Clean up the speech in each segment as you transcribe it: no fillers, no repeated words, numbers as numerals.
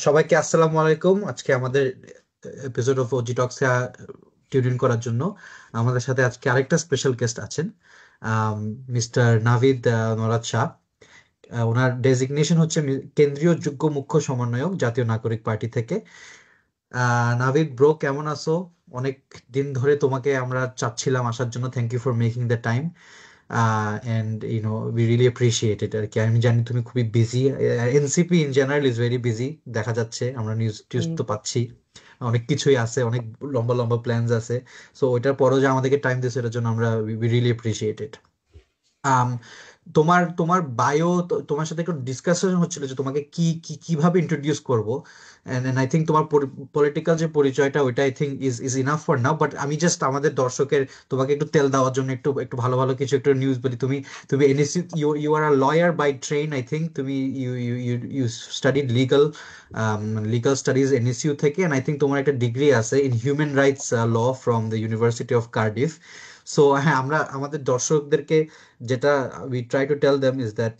সবাইকে আসসালামু আলাইকুম। আজকে আমাদের episode of OG Talks tune in করার জন্য আমাদের সাথে আজকে আরেকটা স্পেশাল গেস্ট আছেন, মিস্টার নাভিদ নরাদ শাহ। ওনার ডেজিগনেশন হচ্ছে কেন্দ্রীয় যোগ্য মুখ্য সমন্বয়ক, জাতীয় নাগরিক পার্টি থেকে। নাভিদ ব্রো, কেমন আছো? অনেক দিন ধরে তোমাকে আমরা চাচ্ছিলাম আসার জন্য। Thank you for making the time. And we really appreciate it আর কি। আমি জানি তুমি খুবই busy. NCP in general is very busy, দেখা যাচ্ছে, আমরা নিউজ টিউজ হুম। তো পাচ্ছি। অনেক কিছুই আছে, অনেক লম্বা লম্বা প্ল্যানস আছে। সো ওইটার পরও যে আমাদেরকে টাইম দিয়েছে এটার জন্য আমরা উই রিয়েলি অ্যাপ্রিসিয়েট ইট। আম, তোমার তোমার বায়ো, তোমার সাথে একটু ডিসকাশন হচ্ছিল যে তোমাকে কিভাবে ইন্ট্রোডিউস করব। এন্ড আই থিঙ্ক তোমার পলিটিক্যাল যে পরিচয়টা ওইটা I think is is enough for now. But আমি জাস্ট আমাদের দর্শকের, তোমাকে একটু তেল দেওয়ার জন্য একটু একটু ভালো ভালো কিছু একটু নিউজ বলি। তুমি তুমি NSC, you are a lawyer by train I think. তুমি you you you you studied legal, legal studies NSU থেকে। এন্ড আই থিঙ্ক তোমার একটা ডিগ্রি আছে in human rights law from the university of Cardiff. So হ্যাঁ, আমরা আমাদের দর্শকদেরকে যেটা we try to tell them is that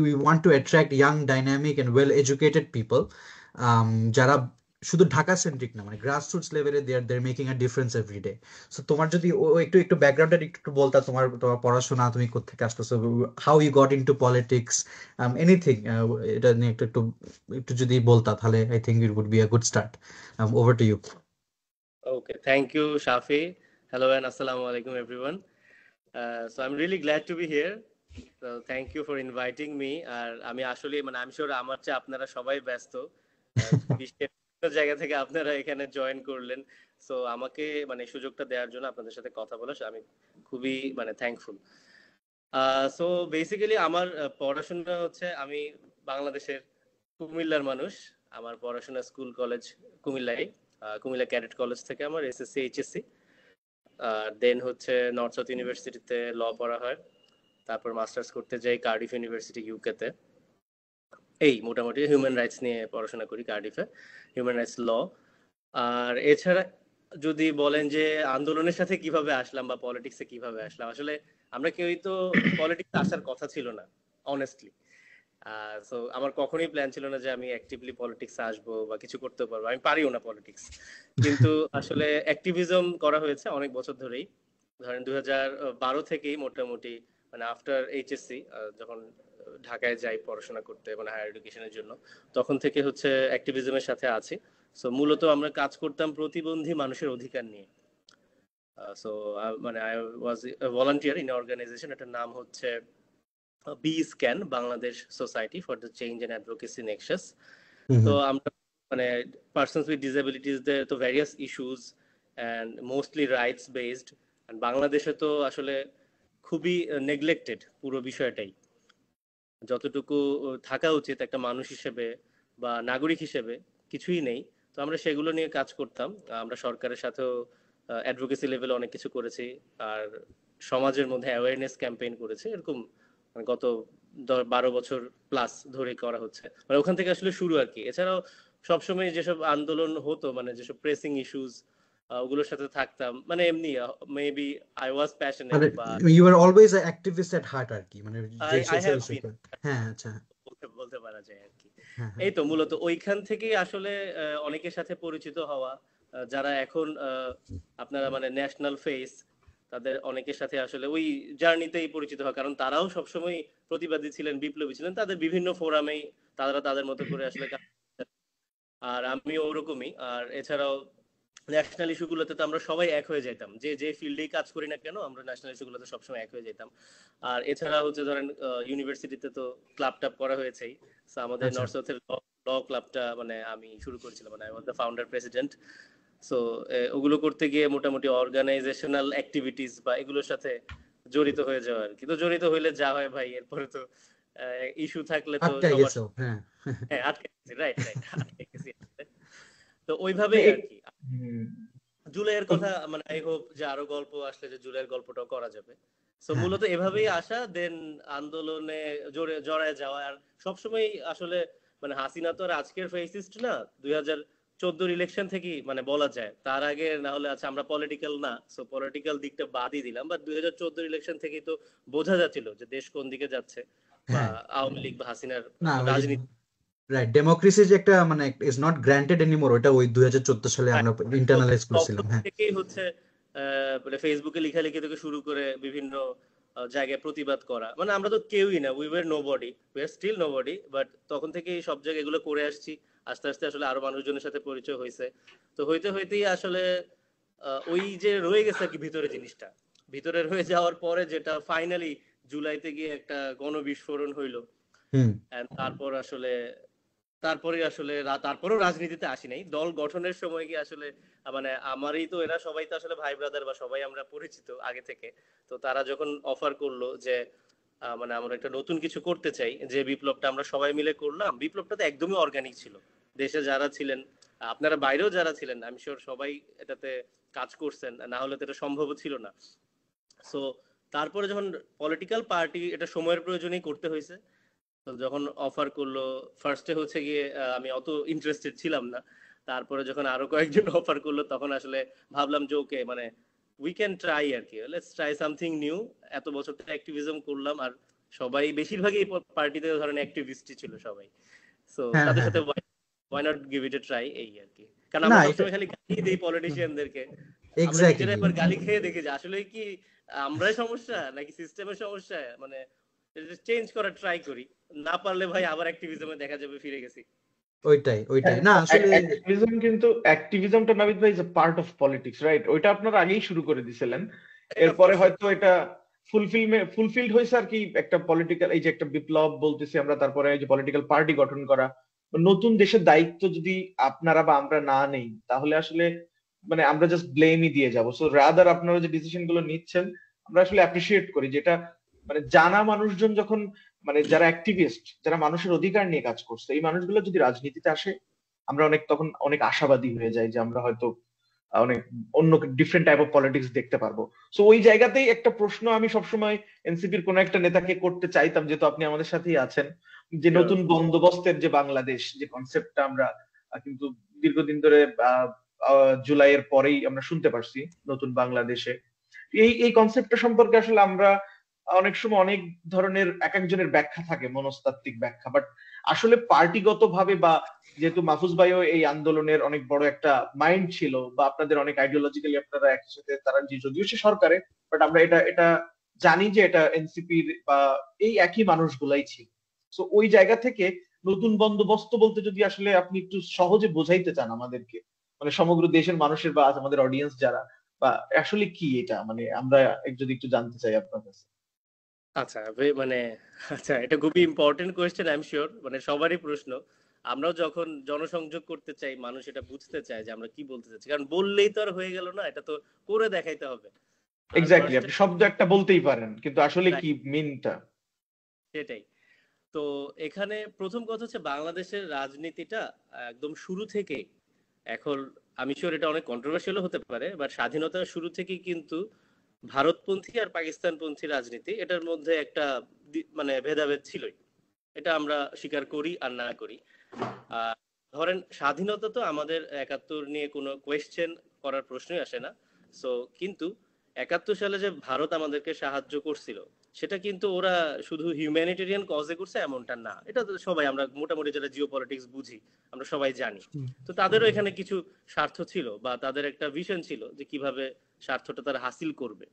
we want to attract young, dynamic and well educated people, যারা শুধু ঢাকা সেন্ট্রিক না, মানে গ্রাসরুটস লেভেলে there making a difference every day. So তোমার যদি একটু একটু ব্যাকগ্রাউন্ডটা একটু একটু বলতা, তোমার তোমার পড়াশোনা, তুমি কোত্থেকে আসতেছো, how you got into politics, anything, এটা নিয়ে একটু একটু একটু যদি বলতা তাহলে I think it would be a good start. Over to you. Okay, thank you, Shafi. Hello and assalamu alaikum, everyone. So I'm really glad to be here. So thank you for inviting me. আর আমি আসলে মানে I'm sure আমার চেয়ে আপনারা সবাই ব্যস্ত। বিশ্বের বিভিন্ন জায়গা থেকে আপনারা এখানে জয়েন করলেন। সো আমাকে মানে সুযোগটা দেওয়ার জন্য আপনাদের সাথে কথা বলা আমি খুবই মানে থ্যাঙ্কফুল। সো বেসিক্যালি আমার পড়াশোনা হচ্ছে আমি বাংলাদেশের কুমিল্লার মানুষ। আমার পড়াশোনা স্কুল কলেজ কুমিল্লায়, কুমিল্লা ক্যাডেট কলেজ থেকে আমার এসএসসি এইচএসসি। আর দেন হচ্ছে নর্থ সাউথ ইউনিভার্সিটিতে ল পড়া হয়। তারপর মাস্টার্স করতে যাই কার্ডিফ ইউনিভার্সিটি ইউকেতে। এই মোটামুটি হিউম্যান রাইটস নিয়ে পড়াশোনা করি কার্ডিফে, হিউম্যান রাইটস ল। আর এছাড়া যদি বলেন যে আন্দোলনের সাথে কিভাবে আসলাম বা পলিটিক্সে কিভাবে আসলাম, আসলে আমরা কেউই তো পলিটিক্সে আসার কথা ছিল না, অনেস্টলি। সো আমার কখনোই প্ল্যান ছিল না যে আমি অ্যাক্টিভলি পলিটিক্সে আসবো বা কিছু করতে পারবো, আমি পারিও না পলিটিক্স। কিন্তু আসলে অ্যাক্টিভিজম করা হয়েছে অনেক বছর ধরেই। ধরেন 2012 থেকেই মোটামুটি, মানে আফটার এইচএসসি, যখন ঢাকায় যাই পড়াশোনা করতে মানে হায়ার এডুকেশনের জন্য, তখন থেকে হচ্ছে অ্যাক্টিভিজমের সাথে আছি। সো মূলত আমরা কাজ করতাম প্রতিবন্ধী মানুষের অধিকার নিয়ে। সো মানে I was volunteer in organisation, এটার নাম হচ্ছে B scan, Bangladesh society for the change and advocacy nexus. Hmm তো হুম। আমরা মানে পার্সনস উইথ ডিসেবিলিটিস দের তো various issues and mostly rights based. বাংলাদেশে তো আসলে খুবই নেগলেক্টেড পুরো বিষয়টাই, যতটুকু থাকা উচিত একটা মানুষ হিসেবে বা নাগরিক হিসেবে কিছুই নেই। তো আমরা সেগুলো নিয়ে কাজ করতাম। আমরা সরকারের সাথেও অ্যাডভোকেসি লেভেলে অনেক কিছু করেছি। আর সমাজের মধ্যে অ্যাওয়ারনেস ক্যাম্পেইন করেছি এরকম। মানে গত 12 বছর প্লাস ধরে করা হচ্ছে, মানে ওখান থেকে আসলে শুরু আর কি। এছাড়াও সবসময় যেসব আন্দোলন হতো, মানে যেসব প্রেসিং ইস্যুস, ওগুলোর সাথে থাকতাম, মানে এমনি মেবি আই ওয়াজ প্যাশনেট মানে বা you are always activist at heart আর কি, মানে যে I social have issue. Been, হ্যাঁ, আচ্ছা। বলতে বলতে পারা যায় আর কি। হ্যাঁ হ্যাঁ। এই তো মূলত ওইখান থেকেই আসলে অনেকের সাথে পরিচিত হওয়া, যারা এখন আপনারা মানে ন্যাশনাল ফেস, তাদের অনেকের সাথে আসলে ওই জার্নিতেই পরিচিত হওয়া, কারণ তারাও সবসময় প্রতিবাদী ছিলেন, বিপ্লবী ছিলেন তাদের বিভিন্ন ফোরামেই, তারা তাদের মতো করে আসলে আর আমিও ওরকমই। আর এছাড়াও ন্যাশনাল ইস্যুগুলোতে তো আমরা সবাই এক হয়ে যেতাম, যে যে ফিল্ডেই কাজ করি না কেন আমরা ন্যাশনাল ইস্যুগুলোতে সবসময় এক হয়ে যেতাম। আর এছাড়া হচ্ছে ধরেন ইউনিভার্সিটিতে তো ক্লাব টাব করা হয়েছেই। So আমাদের আচ্ছা। নর্থ সাউথের ল ক্লাবটা মানে আমি শুরু করেছিলাম, মানে I was the founder president. So ওগুলো করতে গিয়ে মোটামুটি অর্গানাইজেশনাল অ্যাক্টিভিটিস বা এগুলোর সাথে জড়িত হয়ে যাওয়া আর কি। তো জড়িত হইলে যা হয় ভাই, এরপরে তো ইস্যু থাকলে তো আটকাই সবার, গেছো, হ্যাঁ। হ্যাঁ আটকে গেছি, রাইট রাইট আটকে গেছি। তো না, ওইভাবেই আর কি। হুম, জুলাইয়ের তো কথা মানে আই হোপ যে আরো গল্প আসলে যে জুলাইয়ের গল্পটাও করা যাবে। সো হ্যাঁ মূলত এভাবেই আসা, দেন আন্দোলনে জড়ায় যাওয়া। আর সবসময় আসলে মানে হাসিনা তো আর আজকের ফেসিস্ট না, 2014 ইলেকশন থেকেই মানে বলা যায়। তার আগে না হলে আচ্ছা আমরা পলিটিক্যাল না, সো পলিটিক্যাল দিকটা বাদই দিলাম, বাট 2014 ইলেকশন থেকেই তো বোঝা যাচ্ছিল যে দেশ কোন দিকে যাচ্ছে, বা হ্যাঁ। আওয়ামী লীগ বা হাসিনার না, ওই যে রাজনীতি। রাইট, ডেমোক্রেসি যে একটা মানে ইজ নট গ্রান্টেড এনিমোর, ওটা ওই 2014 সালে আমরা তো ইন্টারনালাইজ তখন করছিলাম। হ্যাঁ। থেকেই হচ্ছে মানে ফেসবুকে লেখালেখি থেকে শুরু করে বিভিন্ন জায়গায় প্রতিবাদ করা, মানে আমরা তো কেউই না, we were nobody, we are still nobody, but তখন থেকেই সব জায়গায় এগুলো করে আসছি। আস্তে আস্তে আসলে আরো মানুষজনের সাথে পরিচয় হয়েছে। তো হইতে হইতেই আসলে ওই যে রয়ে গেছে আর কি ভিতরে জিনিসটা, ভিতরে রয়ে যাওয়ার পরে যেটা ফাইনালি জুলাইতে গিয়ে একটা গণবিস্ফোরণ হইলো। হুম। And তারপরে আসলে তারপরেও রাজনীতিতে আসি নাই। দল গঠনের সময় কি আসলে মানে আমারই তো, এরা সবাই তো আসলে ভাই ব্রাদার বা সবাই আমরা পরিচিত আগে থেকে। তো তারা যখন অফার করলো যে মানে আমরা একটা নতুন কিছু করতে চাই, যে বিপ্লবটা আমরা সবাই মিলে করলাম, বিপ্লবটা তো একদমই অর্গানিক ছিল। দেশে যারা ছিলেন, আপনারা বাইরেও যারা ছিলেন, আমি শিওর সবাই এটাতে কাজ করছেন, না হলে তো এটা সম্ভব ছিল না। সো তারপরে যখন পলিটিক্যাল পার্টি, এটা সময়ের প্রয়োজনেই করতে হয়েছে। তো যখন অফার করলো, ফার্স্টে হচ্ছে গিয়ে আমি অত ইন্টারেস্টেড ছিলাম না। তারপরে যখন আরো কয়েকজন অফার করলো, তখন আসলে ভাবলাম যে ওকে, মানে উই ক্যান ট্রাই আর কি, লেটস ট্রাই সামথিং নিউ। এত বছর তো অ্যাক্টিভিজম করলাম, আর সবাই বেশিরভাগই পার্টিতে ধরেন অ্যাক্টিভিস্টই ছিল সবাই। সো হ্যাঁ, তাদের হ্যাঁ, সাথে হ্যাঁ। Why not give it a try, এই আর কি। কারণ না আমরা এটা, সবসময় খালি গালি দিই পলিটিশিয়ানদেরকে, আমরা নিজেরাই এক্স্যাক্টলি। এবার গালি খেয়ে দেখি যে আসলে কি আমরাই সমস্যা নাকি সিস্টেমের সমস্যা, মানে চেঞ্জ করার ট্রাই করি। না পারলে ভাই আবার অ্যাক্টিভিজমে দেখা যাবে ফিরে গেছি। ওইটাই ওইটাই হ্যাঁ, না আসলে। অ্যাক্টিভিজম কিন্তু অ্যাক্টিভিজমটা নাবিদ ভাই is a part of politics, right? ওইটা আপনারা আগেই শুরু করে দিছিলেন, এরপরে অফকোর্স। হয়তো এটা ফুলফিলড হয়েছে আর কি। একটা পলিটিক্যাল, এই যে একটা বিপ্লব বলতেছি আমরা, তারপরে এই যে পলিটিক্যাল পার্টি গঠন করা, নতুন দেশের দায়িত্ব যদি আপনারা বা আমরা না নেই, তাহলে আসলে মানে আমরা জাস্ট ব্লেমই দিয়ে যাবো। সো রাদার আপনারা যে ডিসিশন গুলো নিচ্ছেন, আমরা আসলে অ্যাপ্রিসিয়েট করি যেটা, মানে জানা মানুষজন যখন, মানে যারা অ্যাক্টিভিস্ট, যারা মানুষের অধিকার নিয়ে কাজ করছে, এই মানুষগুলো যদি রাজনীতিতে আসে, আমরা তখন অনেক আশাবাদী হয়ে যাই যে আমরা হয়তো অনেক অন্য ডিফারেন্ট টাইপ অফ পলিটিক্স দেখতে পারবো। সো ওই জায়গাতেই একটা প্রশ্ন আমি সবসময় এনসিপির কোন একটা নেতাকে করতে চাইতাম, যেহেতু আপনি আমাদের সাথেই আছেন, যে শিওর। নতুন বন্দোবস্তের যে বাংলাদেশ, যে কনসেপ্টটা আমরা কিন্তু দীর্ঘদিন ধরে জুলাইয়ের পরেই আমরা শুনতে পারছি, নতুন বাংলাদেশে এই কনসেপ্টটা সম্পর্কে আসলে আমরা অনেক সময় অনেক ধরনের এক একজনের ব্যাখ্যা থাকে, মনস্তাত্ত্বিক ব্যাখ্যা, বাট আসলে পার্টিগত ভাবে, বা যেহেতু মাহফুজ ভাইও এই আন্দোলনের অনেক বড় একটা মাইন্ড ছিল, বা আপনাদের অনেক আইডিওলজিক্যালি আপনারা একই সাথে, তারা যে যদিও সে সরকারে, বাট আমরা এটা এটা জানি যে এটা এনসিপির বা এই একই মানুষগুলাই ছিল। তো ওই জায়গা থেকে নতুন বন্দোবস্ত বলতে যদি আসলে আপনি একটু সহজে বোঝাইতে চান আমাদেরকে, মানে সমগ্র দেশের মানুষের বা আমাদের অডিয়েন্স যারা, বা আসলে কি এটা, মানে আমরা যদি একটু জানতে চাই আপনার কাছে। আচ্ছা মানে আচ্ছা, এটা খুবই important question, I am sure, মানে সবারই প্রশ্ন। আমরাও যখন জনসংযোগ করতে চাই, মানুষ এটা বুঝতে চায় যে আমরা কি বলতে চাচ্ছি, কারণ বললেই তো আর হয়ে গেল না, এটা তো করে দেখাইতে হবে। আর এক্স্যাক্টলি, মানুষটা আপনি শব্দ একটা বলতেই পারেন, কিন্তু আসলে কি মিনটা। সেটাই। তো এখানে প্রথম কথা হচ্ছে বাংলাদেশের রাজনীতিটা একদম শুরু থেকেই, এখন আমি শিওর এটা অনেক কন্ট্রোভার্সিয়াল হতে পারে, বাট স্বাধীনতার শুরু থেকেই কিন্তু ভারতপন্থী আর পাকিস্তানপন্থী রাজনীতি, এটার মধ্যে একটা মানে ভেদাভেদ ছিলই। এটা আমরা স্বীকার করি আর না করি। আহ ধরেন স্বাধীনতা তো আমাদের 71 নিয়ে কোনো কোয়েশ্চেন করার প্রশ্নই আসে না। সো কিন্তু 71 সালে যে ভারত আমাদেরকে সাহায্য করছিল, সেটা কিন্তু ওরা শুধু হিউম্যানিটেরিয়ান কজে করছে এমনটা না। এটা তো সবাই আমরা মোটামুটি যারা জিও পলিটিক্স বুঝি, আমরা সবাই জানি। তো তাদেরও এখানে কিছু স্বার্থ ছিল, বা তাদের একটা ভিশন ছিল যে কিভাবে স্বার্থটা তারা হাসিল করবে।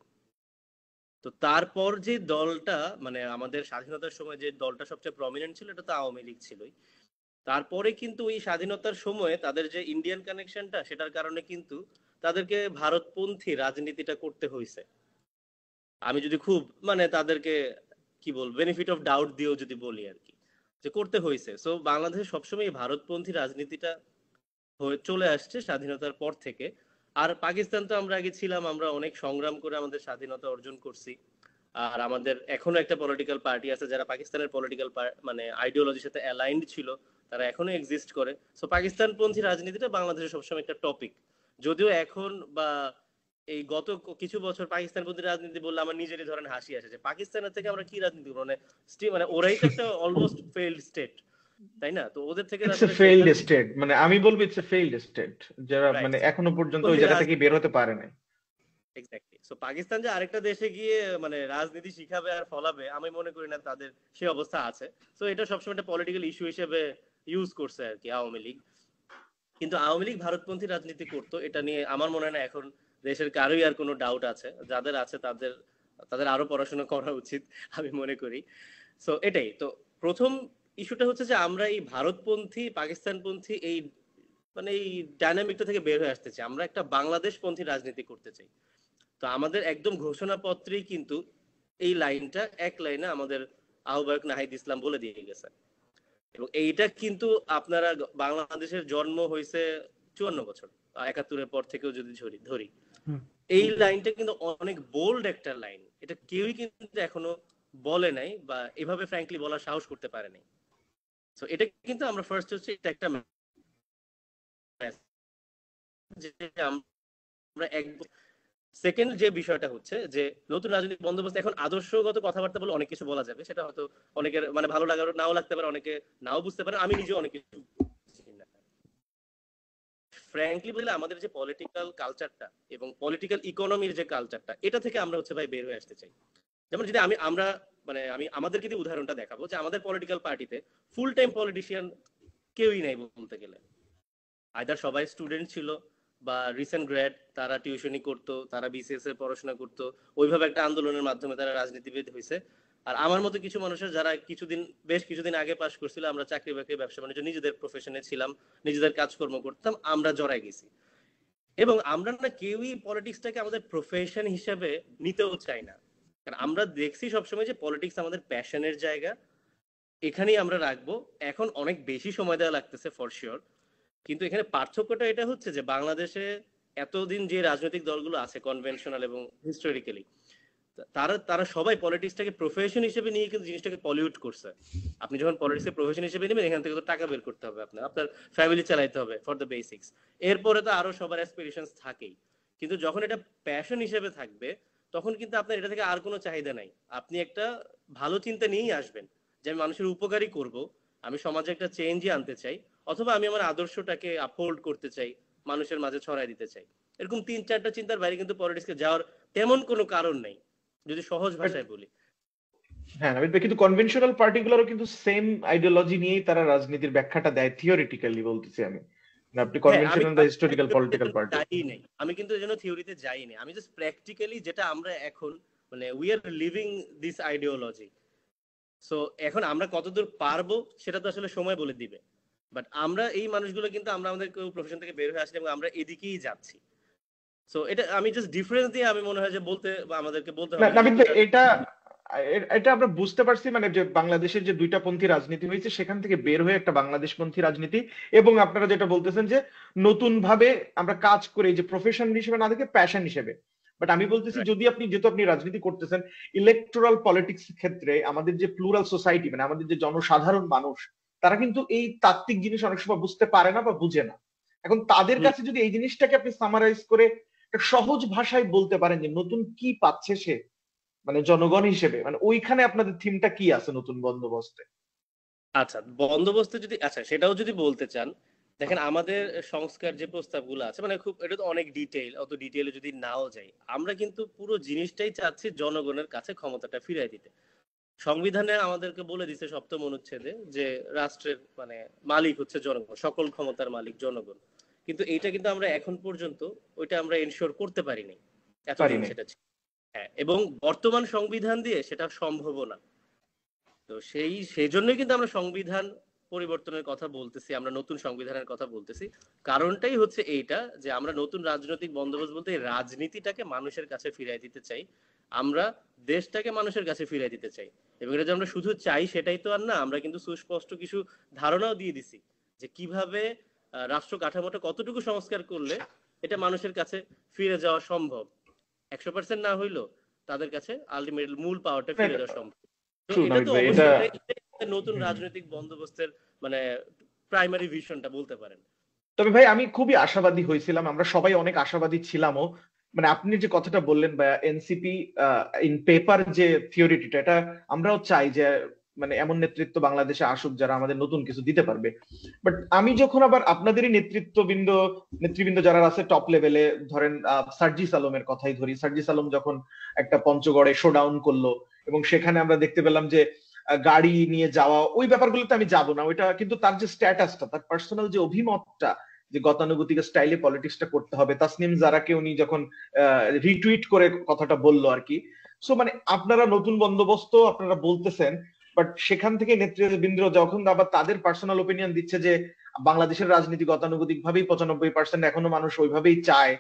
তো তারপর যে দলটা, মানে আমাদের স্বাধীনতার সময় যে দলটা সবচেয়ে প্রমিনেন্ট ছিল, এটা তো আওয়ামী লীগ ছিলই। তারপরে কিন্তু ওই স্বাধীনতার সময় তাদের যে ইন্ডিয়ান কানেকশনটা, সেটার কারণে কিন্তু তাদেরকে ভারতপন্থী রাজনীতিটা করতে হয়েছে। আমি যদি খুব মানে তাদেরকে কি বল, বেনিফিট অফ ডাউট দিয়েও যদি বলি আর কি, যে করতে হয়েছে। সো বাংলাদেশে সবসময় এই ভারতপন্থী রাজনীতিটা হয়ে চলে আসছে স্বাধীনতার পর থেকে। আর পাকিস্তান তো আমরা আগে ছিলাম, আমরা অনেক সংগ্রাম করে আমাদের স্বাধীনতা অর্জন করছি। আর আমাদের এখনো একটা পলিটিক্যাল পার্টি আছে যারা পাকিস্তানের পলিটিক্যাল মানে আইডিওলজির সাথে অ্যালাইন্ড ছিল, তারা এখনো এক্সিস্ট করে। সো পাকিস্তানপন্থী রাজনীতিটা বাংলাদেশে সবসময় একটা টপিক। যদিও এখন বা এই গত কিছু বছর পাকিস্তানপন্থী রাজনীতি বললে আমার নিজেরই ধরেন হাসি আসে, যে পাকিস্তানের থেকে আমরা কি রাজনীতি করবো, মানে মানে ওরাই তো একটা অলমোস্ট ফেইল্ড স্টেট, তাই না? তো ওদের থেকে ইটস এ আসলে ফেইল্ড শেখার। স্টেট, মানে আমি বলবো ইটস এ ফেইল্ড স্টেট, যারা রাইট। মানে এখনো পর্যন্ত ওই পন্থী জায়গা থেকে রাজনীতি। বের হতে পারে না। এক্স্যাক্টলি। সো পাকিস্তান যে আরেকটা দেশে গিয়ে মানে রাজনীতি শিখাবে আর ফলাবে, আমি মনে করি না তাদের সেই অবস্থা আছে। সো এটা সবসময় একটা পলিটিক্যাল ইস্যু হিসেবে ইউজ করছে আর কি আওয়ামী লীগ। কিন্তু আওয়ামী লীগ ভারতপন্থী রাজনীতি করতো, এটা নিয়ে আমার মনে হয় না এখন দেশের কারোই আর কোনো ডাউট আছে। যাদের আছে তাদের তাদের আরো পড়াশোনা করা উচিত আমি মনে করি। সো এটাই তো প্রথম ইস্যুটা হচ্ছে যে আমরা এই ভারতপন্থী পাকিস্তানপন্থী এই মানে এই ডাইনামিকটা থেকে বের হয়ে আসতে চাই, আমরা একটা বাংলাদেশপন্থী রাজনীতি করতে চাই। তো আমাদের একদম ঘোষণাপত্রেই কিন্তু এই লাইনটা এক লাইনে আমাদের আহ্বায়ক নাহিদ ইসলাম বলে দিয়ে গেছে। এবং এইটা কিন্তু আপনারা বাংলাদেশের জন্ম হয়েছে 54 বছর, 71-এর পর থেকেও যদি ধরি, এই লাইনটা কিন্তু অনেক বোল্ড একটা লাইন, এটা কেউই কিন্তু এখনো বলে নাই বা এভাবে ফ্র্যাঙ্কলি বলার সাহস করতে পারে নাই। সো এটা কিন্তু আমরা ফার্স্ট হচ্ছে এটা একটা যে আমরা এক। সেকেন্ড যে বিষয়টা হচ্ছে যে নতুন রাজনৈতিক বন্দোবস্ত, এখন আদর্শগত কথাবার্তা বলে অনেক কিছু বলা যাবে, সেটা হয়তো অনেকের মানে ভালো লাগার নাও লাগতে পারে, অনেকে নাও বুঝতে পারে, আমি নিজেও অনেক কিছু ফ্র্যাঙ্কলি বলে আমাদের যে পলিটিক্যাল কালচারটা এবং পলিটিক্যাল ইকোনমির যে কালচারটা, এটা থেকে আমরা হচ্ছে ভাই বের হয়ে আসতে চাই। যেমন যদি আমরা আমি আমাদেরকে দিয়ে উদাহরণটা দেখাবো যে আমাদের পলিটিক্যাল পার্টিতে ফুল টাইম পলিটিশিয়ান কেউই নাই বলতে গেলে, আইদার সবাই স্টুডেন্ট ছিল বা রিসেন্ট গ্র্যাড, তারা টিউশনি করতো, তারা বিসিএস এর পড়াশোনা করতো, ওইভাবে একটা আন্দোলনের মাধ্যমে তারা রাজনীতিবিদ হয়েছে। আর আমার মতো কিছু মানুষের যারা বেশ কিছুদিন আগে পাশ করছিল, আমরা চাকরি বাকরি ব্যবসা বাণিজ্য নিজেদের প্রফেশনে ছিলাম, নিজেদের কাজকর্ম করতাম, আমরা জড়াই গেছি। এবং আমরা না কেউই পলিটিক্সটাকে আমাদের প্রফেশন হিসেবে নিতেও চাই না, কারণ আমরা দেখছি সবসময় যে পলিটিক্স আমাদের প্যাশনের জায়গা, এখানেই আমরা রাখবো। এখন অনেক বেশি সময় দেওয়া লাগতেছে ফর শিওর, কিন্তু এখানে পার্থক্যটা এটা হচ্ছে যে বাংলাদেশে এতদিন যে রাজনৈতিক দলগুলো আছে কনভেনশনাল এবং হিস্টোরিক্যালি, তারা তারা সবাই পলিটিক্সটাকে প্রফেশন হিসেবে নিয়ে কিন্তু জিনিসটাকে পলিউট করছে। আপনি যখন পলিটিক্সকে প্রফেশন হিসেবে নেবেন, এখান থেকে তো টাকা বের করতে হবে, আপনার ফ্যামিলি চালাইতে হবে ফর দ্য বেসিক্স, এরপরে তো আরো সবার অ্যাসপিরেশনস থাকেই। কিন্তু যখন এটা প্যাশন হিসেবে থাকবে, তখন কিন্তু আপনার এটা থেকে আর কোনো চাহিদা নাই। আপনি একটা ভালো চিন্তা নিয়েই আসবেন যে আমি মানুষের উপকারই করব, আমি সমাজে একটা চেঞ্জই আনতে চাই, অথবা আমি আমার আদর্শটাকে আপহোল্ড করতে চাই, মানুষের মাঝে ছড়াই দিতে চাই। এরকম 3-4টা চিন্তার বাইরে কিন্তু পলিটিক্সকে যাওয়ার তেমন কোনো কারণ নেই, যদি সহজ ভাষায় বলি। হ্যাঁ, কিন্তু কনভেনশনাল পার্টিগুলোরও কিন্তু সেম আইডিওলজি নিয়েই তারা রাজনীতির ব্যাখ্যাটা দেয়, থিওরিটিক্যালি বলতেছি আমি। আপনি কনভেনশনাল বা হিস্টোরিক্যাল পলিটিক্যাল পার্টি, আমি কিন্তু এজন্য থিওরিতে যাইনি, আমি জাস্ট প্র্যাকটিক্যালি যেটা আমরা এখন মানে we are living this ideology. So এখন আমরা কতদূর পারবো সেটা তো আসলে সময় বলে দিবে, বাট আমরা এই মানুষগুলো কিন্তু আমরা আমাদের প্রফেশন থেকে বের হয়ে আসলে এবং আমরা এদিকেই যাচ্ছি। সো এটা আমি জাস্ট ডিফারেন্স দিয়ে আমি মনে হয় যে বলতে বা আমাদেরকে বলতে হবে নাবিদ ভাই, এটা এটা আমরা বুঝতে পারছি, মানে যে বাংলাদেশের যে দুইটা পন্থী রাজনীতি হয়েছে সেখান থেকে বের হয়ে একটা বাংলাদেশপন্থী রাজনীতি, এবং আপনারা যেটা বলতেছেন যে নতুন ভাবে আমরা কাজ করে যে প্রফেশন হিসেবে না দেখে প্যাশন হিসেবে। বাট আমি বলতেছি, যদি যেহেতু আপনি রাজনীতি করতেছেন ইলেকটোরাল পলিটিক্স ক্ষেত্রে, আমাদের যে প্লুরাল সোসাইটি, মানে আমাদের যে জনসাধারণ মানুষ, তারা কিন্তু এই তাত্ত্বিক জিনিস অনেক সময় বুঝতে পারে না বা বুঝে না। এখন তাদের কাছে যদি এই জিনিসটাকে আপনি সামারাইজ করে সহজ ভাষায় বলতে পারেন যে নতুন কি পাচ্ছে সে, মানে জনগণ হিসেবে, মানে ওইখানে আপনাদের থিমটা কি আছে নতুন বন্দোবস্তে? আচ্ছা, বন্দোবস্ত যদি সেটাও যদি বলতে চান, দেখেন আমাদের সংস্কার যে প্রস্তাবগুলো আছে, মানে খুব এটা তো অনেক ডিটেইল, অত ডিটেইলে যদি নাও যাই, আমরা কিন্তু পুরো জিনিসটাই চাচ্ছি জনগণের কাছে ক্ষমতাটা ফিরিয়ে দিতে। সংবিধানে আমাদেরকে বলে দিছে 7ম অনুচ্ছেদে যে রাষ্ট্রের মানে মালিক হচ্ছে জনগণ, সকল ক্ষমতার মালিক জনগণ। কিন্তু এইটা কিন্তু আমরা এখন পর্যন্ত ওইটা আমরা এনশিওর করতে পারিনি এতদিন সেটা ছিল। হ্যাঁ, এবং বর্তমান সংবিধান দিয়ে সেটা সম্ভব না। তো সেই জন্যই কিন্তু আমরা সংবিধান পরিবর্তনের কথা বলতেছি, আমরা নতুন সংবিধানের কথা বলতেছি। কারণটাই হচ্ছে এইটা যে আমরা নতুন রাজনৈতিক বন্দোবস্ত বলতে রাজনীতিটাকে মানুষের কাছে ফিরিয়ে দিতে চাই, আমরা দেশটাকে মানুষের কাছে ফিরিয়ে দিতে চাই। এবং এটা যে আমরা শুধু চাই সেটাই তো আর না, আমরা কিন্তু সুস্পষ্ট কিছু ধারণাও দিয়ে দিছি যে কিভাবে রাষ্ট্র কাঠামোটা কতটুকু সংস্কার করলে এটা মানুষের কাছে ফিরে যাওয়া সম্ভব। 100% না হইলো তাদের কাছে আলটিমেট মূল পাওয়ারটা ফিরে যাওয়া সম্ভব। তো এটা তো অবশ্যই নতুন রাজনৈতিক বন্দোবস্তের মানে প্রাইমারি ভিশনটা বলতে পারেন। তবে ভাই, আমি খুবই আশাবাদী হয়েছিলাম, আমরা সবাই অনেক আশাবাদী ছিলামও। মানে আপনি যে কথাটা বললেন বা এনসিপি ইন পেপার যে থিওরিটিটা, এটা আমরাও চাই যে মানে এমন নেতৃত্ব বাংলাদেশে আসুক যারা আমাদের নতুন কিছু দিতে পারবে। বাট আমি যখন আবার আপনাদেরই নেতৃবৃন্দ যারা আছে টপ লেভেলে, ধরেন সার্জিস আলমের কথাই ধরি, সার্জিস আলম যখন একটা পঞ্চগড়ে শোডাউন করলো এবং সেখানে আমরা দেখতে পেলাম যে গাড়ি নিয়ে যাওয়া, ওই ব্যাপারগুলোতে আমি যাব না। ওইটা কিন্তু তার যে স্ট্যাটাসটা, তার পার্সোনাল যে অভিমতটা, যে গতানুগতিক স্টাইলে পলিটিক্সটা করতে হবে, তাসনিম জারাকে উনি যখন রিটুইট করে কথাটা বললো আর কি। সো মানে আপনারা নতুন বন্দোবস্ত আপনারা বলতেছেন, বাট সেখান থেকে নেতৃবৃন্দ যখন আবার তাদের পার্সোনাল ওপিনিয়ন দিচ্ছে যে বাংলাদেশের রাজনীতি গতানুগতিক ভাবেই 95% এখনো মানুষ ওইভাবেই চায়,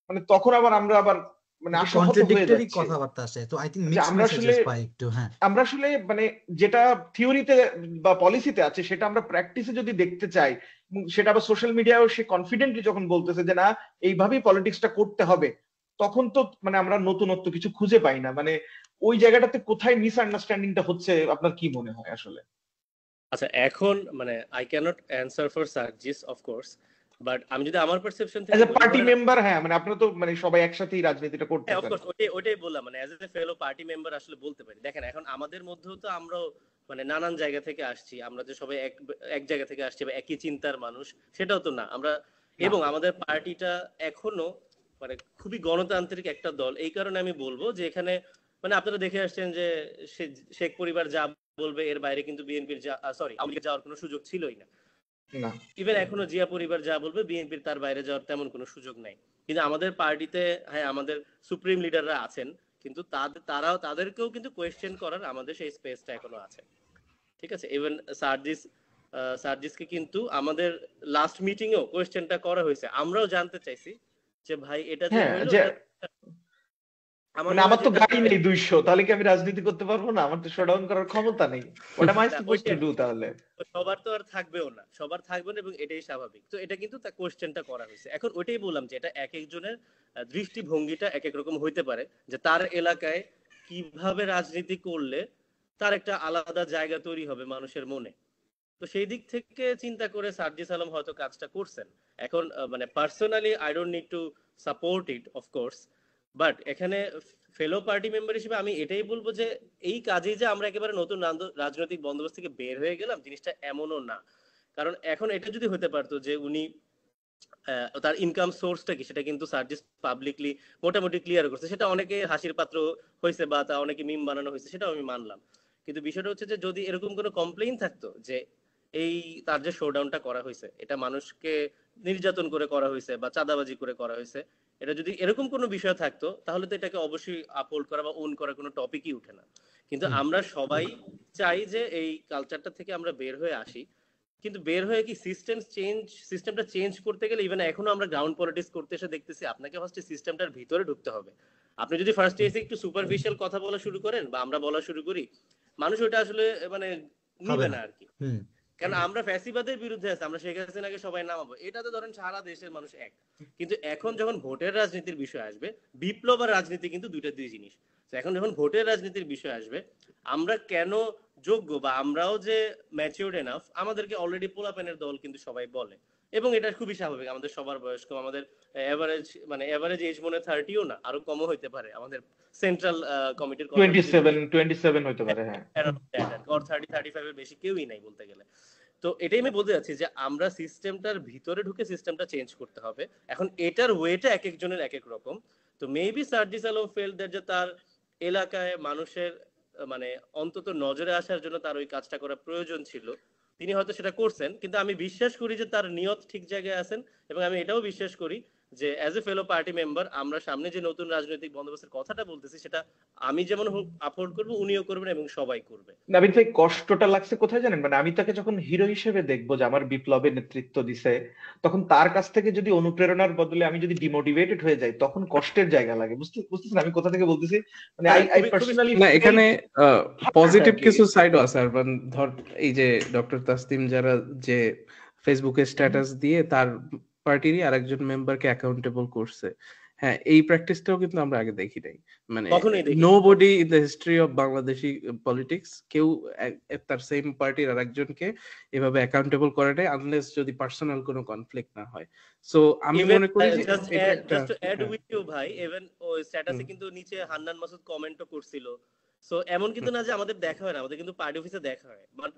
মানে তখন আবার আমরা আবার মানে একটু আশাহত হয়ে কন্ট্রাডিক্টরি যাচ্ছি কথাবার্তা আসে, তো আই থিংক যে মিক্সড আমরা আসলে মেসেজেস পাই একটু। হ্যাঁ, মানে যেটা থিওরিতে বা পলিসিতে আছে সেটা আমরা প্র্যাকটিসে যদি দেখতে চাই, সেটা আবার সোশ্যাল মিডিয়ায় সে কনফিডেন্টলি যখন বলতেছে যে না এইভাবেই পলিটিক্সটা করতে হবে, তখন তো মানে আমরা নতুনত্ব কিছু খুঁজে পাই না। মানে ওই জায়গাটাতে কোথায় মিসআন্ডারস্ট্যান্ডিংটা হচ্ছে আপনার কি মনে হয় আসলে? আচ্ছা, এখন মানে I can't answer for surges of course, but আমি যদি আমার পারসেপশন অ্যাজ থেকে এ বলি, পার্টি ধরেন মেম্বার, হ্যাঁ মানে আপনারা তো মানে সবাই একসাথেই রাজনীতিটা হ্যাঁ করতেছেন। অফকোর্স ওইটাই বললাম, মানে as a fellow party member আসলে বলতে পারি। দেখেন এখন আমাদের মধ্যেও তো আমরাও মানে নানান জায়গা থেকে আসছি, আমরা যে সবাই এক এক জায়গা থেকে আসছি বা একই চিন্তার মানুষ সেটাও তো না আমরা। না, এবং আমাদের পার্টিটা এখনো মানে খুবই গণতান্ত্রিক একটা দল। এই কারণে আমি বলবো যে এখানে মানে আপনারা দেখে আসছেন যে শেখ পরিবার যা বলবে এর বাইরে কিন্তু বিএনপির সরি আওয়ামী লীগের যাওয়ার কোনো সুযোগ ছিলই না। না, ইভেন এখনো জিয়া পরিবার যা বলবে বিএনপির তার বাইরে যাওয়ার তেমন কোনো সুযোগ নাই। কিন্তু আমাদের পার্টিতে হ্যাঁ আমাদের সুপ্রিম লিডাররা আছেন, কিন্তু তারাও তাদেরকেও কিন্তু কোয়েশ্চেন করার আমাদের সেই স্পেসটা এখনো আছে। ঠিক আছে, ইভেন সার্জিসকে কিন্তু আমাদের লাস্ট মিটিং এও কোয়েশ্চেনটা করা হয়েছে, আমরাও জানতে চাইছি যে ভাই এটা যে হ্যাঁ হইলো যে এটা আমার মানে মনে আমার হয় তো যেটা গাড়ি নেই 200, তাহলে কি আমি রাজনীতি করতে পারবো না? আমার তো শোডাউন করার ক্ষমতা নেই। হোয়াট এম আই সাপোজ ওইটা টু ডু তাহলে? সবার তো আর থাকবেও না, সবার থাকবে না, এবং এটাই স্বাভাবিক। তো এটা কিন্তু তার কোশ্চেনটা করা হয়েছে। এখন ওইটাই বললাম যে এটা এক একজনের দৃষ্টিভঙ্গিটা এক এক রকম হইতে পারে, যে তার এলাকায় কিভাবে রাজনীতি করলে তার একটা আলাদা জায়গা তৈরি হবে মানুষের মনে। তো সেই দিক থেকে চিন্তা করে সার্জিস আলম হয়তো কাজটা করছেন। এখন মানে personally I don't need to support it of course, but এখানে ফেলো পার্টি মেম্বার হিসেবে আমি এটাই বলবো যে এই কাজেই যে আমরা একেবারে নতুন রাজনৈতিক বন্দোবস্ত থেকে বের হয়ে গেলাম জিনিসটা এমনও না। কারণ এখন এটা যদি হতে পারতো যে উনি তার ইনকাম সোর্সটা কি সেটা কিন্তু সার্জিস পাবলিকলি মোটামুটি ক্লিয়ার করছে, সেটা অনেকে হাসির পাত্র হয়েছে বা তা অনেকে মিম বানানো হয়েছে, সেটাও আমি মানলাম। কিন্তু বিষয়টা হচ্ছে যে যদি এরকম কোনো কমপ্লেইন থাকতো যে এই তার যে শোডাউনটা করা হয়েছে এটা মানুষকে নির্যাতন করে করা হয়েছে বা চাঁদাবাজি করে করা হয়েছে, এটা যদি এরকম কোনো বিষয় থাকতো তাহলে তো এটাকে অবশ্যই আপহোল্ড করা বা ওন করার কোনো টপিকই উঠে না। কিন্তু আমরা সবাই চাই যে এই কালচারটা থেকে আমরা বের হয়ে আসি। কিন্তু বের হয়ে কি সিস্টেমটা চেঞ্জ করতে গেলে ইভেন এখনো আমরা গ্রাউন্ড পলিটিক্স করতে এসে দেখতেছি আপনাকে ফার্স্টে সিস্টেমটার ভিতরে ঢুকতে হবে। আপনি যদি ফার্স্টে এসে একটু সুপারফিশিয়াল কথা বলা শুরু করেন বা আমরা বলা শুরু করি, মানুষ ওটা আসলে মানে হবে নিবে না। না আর কি। হুম। কারণ আমরা ফ্যাসিবাদের বিরুদ্ধে আছি, আমরা শেখ হাসিনাকে সবাই নামাবো, এটাতে ধরেন সারা দেশের মানুষ এক। কিন্তু এখন যখন ভোটের রাজনীতির বিষয় আসবে, বিপ্লব আর রাজনীতি কিন্তু দুই জিনিস। তো এখন যখন ভোটের রাজনীতির বিষয় আসবে, আমরা কেন যোগ্য বা আমরাও যে ম্যাচিউরড এনাফ, আমাদেরকে অলরেডি পোলাপেনের দল কিন্তু সবাই বলে। এবং এটা খুবই স্বাভাবিক, আমাদের সবার বয়স কম, আমাদের এভারেজ এজ মনে 30ও না, আরো কমও হইতে পারে আমাদের সেন্ট্রাল কমিটির কথা যদি ধরি, 27 হতে পারে, হ্যাঁ। or 30-35 এর বেশি কেউই নাই বলতে গেলে। তো এটাই আমি বলতে যাচ্ছি যে আমরা সিস্টেমটার ভিতরে ঢুকে সিস্টেমটা চেঞ্জ করতে হবে। এখন এটার ওয়েটা এক একজনের এক এক রকম। তো maybe Sarjis Alam felt that যে তার এলাকায় মানুষের মানে অন্তত নজরে আসার জন্য তার ওই কাজটা করা প্রয়োজন ছিল, তিনি হয়তো সেটা করছেন। কিন্তু আমি বিশ্বাস করি যে তার নিয়ত ঠিক জায়গায় আছেন, এবং আমি এটাও বিশ্বাস করি যে as a fellow party member আমরা সামনে যে নতুন রাজনৈতিক বন্দোবস্তের কথাটা বলতেছি সেটা আমি যেমন আপহোল্ড করবো উনিও করবেন এবং সবাই করবে। নাবিল ভাই, কষ্টটা লাগছে কোথায় জানেন? মানে আমি তাকে যখন হিরো হিসেবে দেখবো যে আমার বিপ্লবে নেতৃত্ব দিছে, তখন তার কাছ থেকে যদি অনুপ্রেরণার বদলে আমি যদি ডিমোটিভেটেড হয়ে যাই, তখন কষ্টের জায়গা লাগে। বুঝতেছেন আমি কোথা থেকে বলতেছি? মানে আই আই খুবই খুবই পার্সোনালি না, ফিল এখানে আর পজিটিভ কি। কিছু সাইডও আছে। আর ধর এই যে ডক্টর তাসলিম যারা যে ফেসবুকে স্ট্যাটাস দিয়ে তার পার্টিরই আরেকজন মেম্বারকে অ্যাকাউন্টেবল করছে, হ্যাঁ এই প্র্যাকটিসটাও কিন্তু আমরা আগে দেখি নাই। মানে কখনোই দেখি nobody in the history of Bangladeshi politics কেউ তার সেম পার্টির আরেকজনকে এভাবে অ্যাকাউন্টেবল করে নাই, আনলেস যদি পার্সোনাল কোনো কনফ্লিক্ট না হয়। সো আমি ইভেন মনে করি যে জাস্ট এটা একটা জাস্ট টু অ্যাড হ্যাঁ, উইথ ইউ ভাই, ইভেন ওই স্ট্যাটাসে হুম, কিন্তু নিচে হান্নান মাসুদ কমেন্টও করছিল। সো এমন কিন্তু হুম, না যে আমাদের দেখা হয় না, আমাদের কিন্তু পার্টি অফিসে দেখা হয়। বাট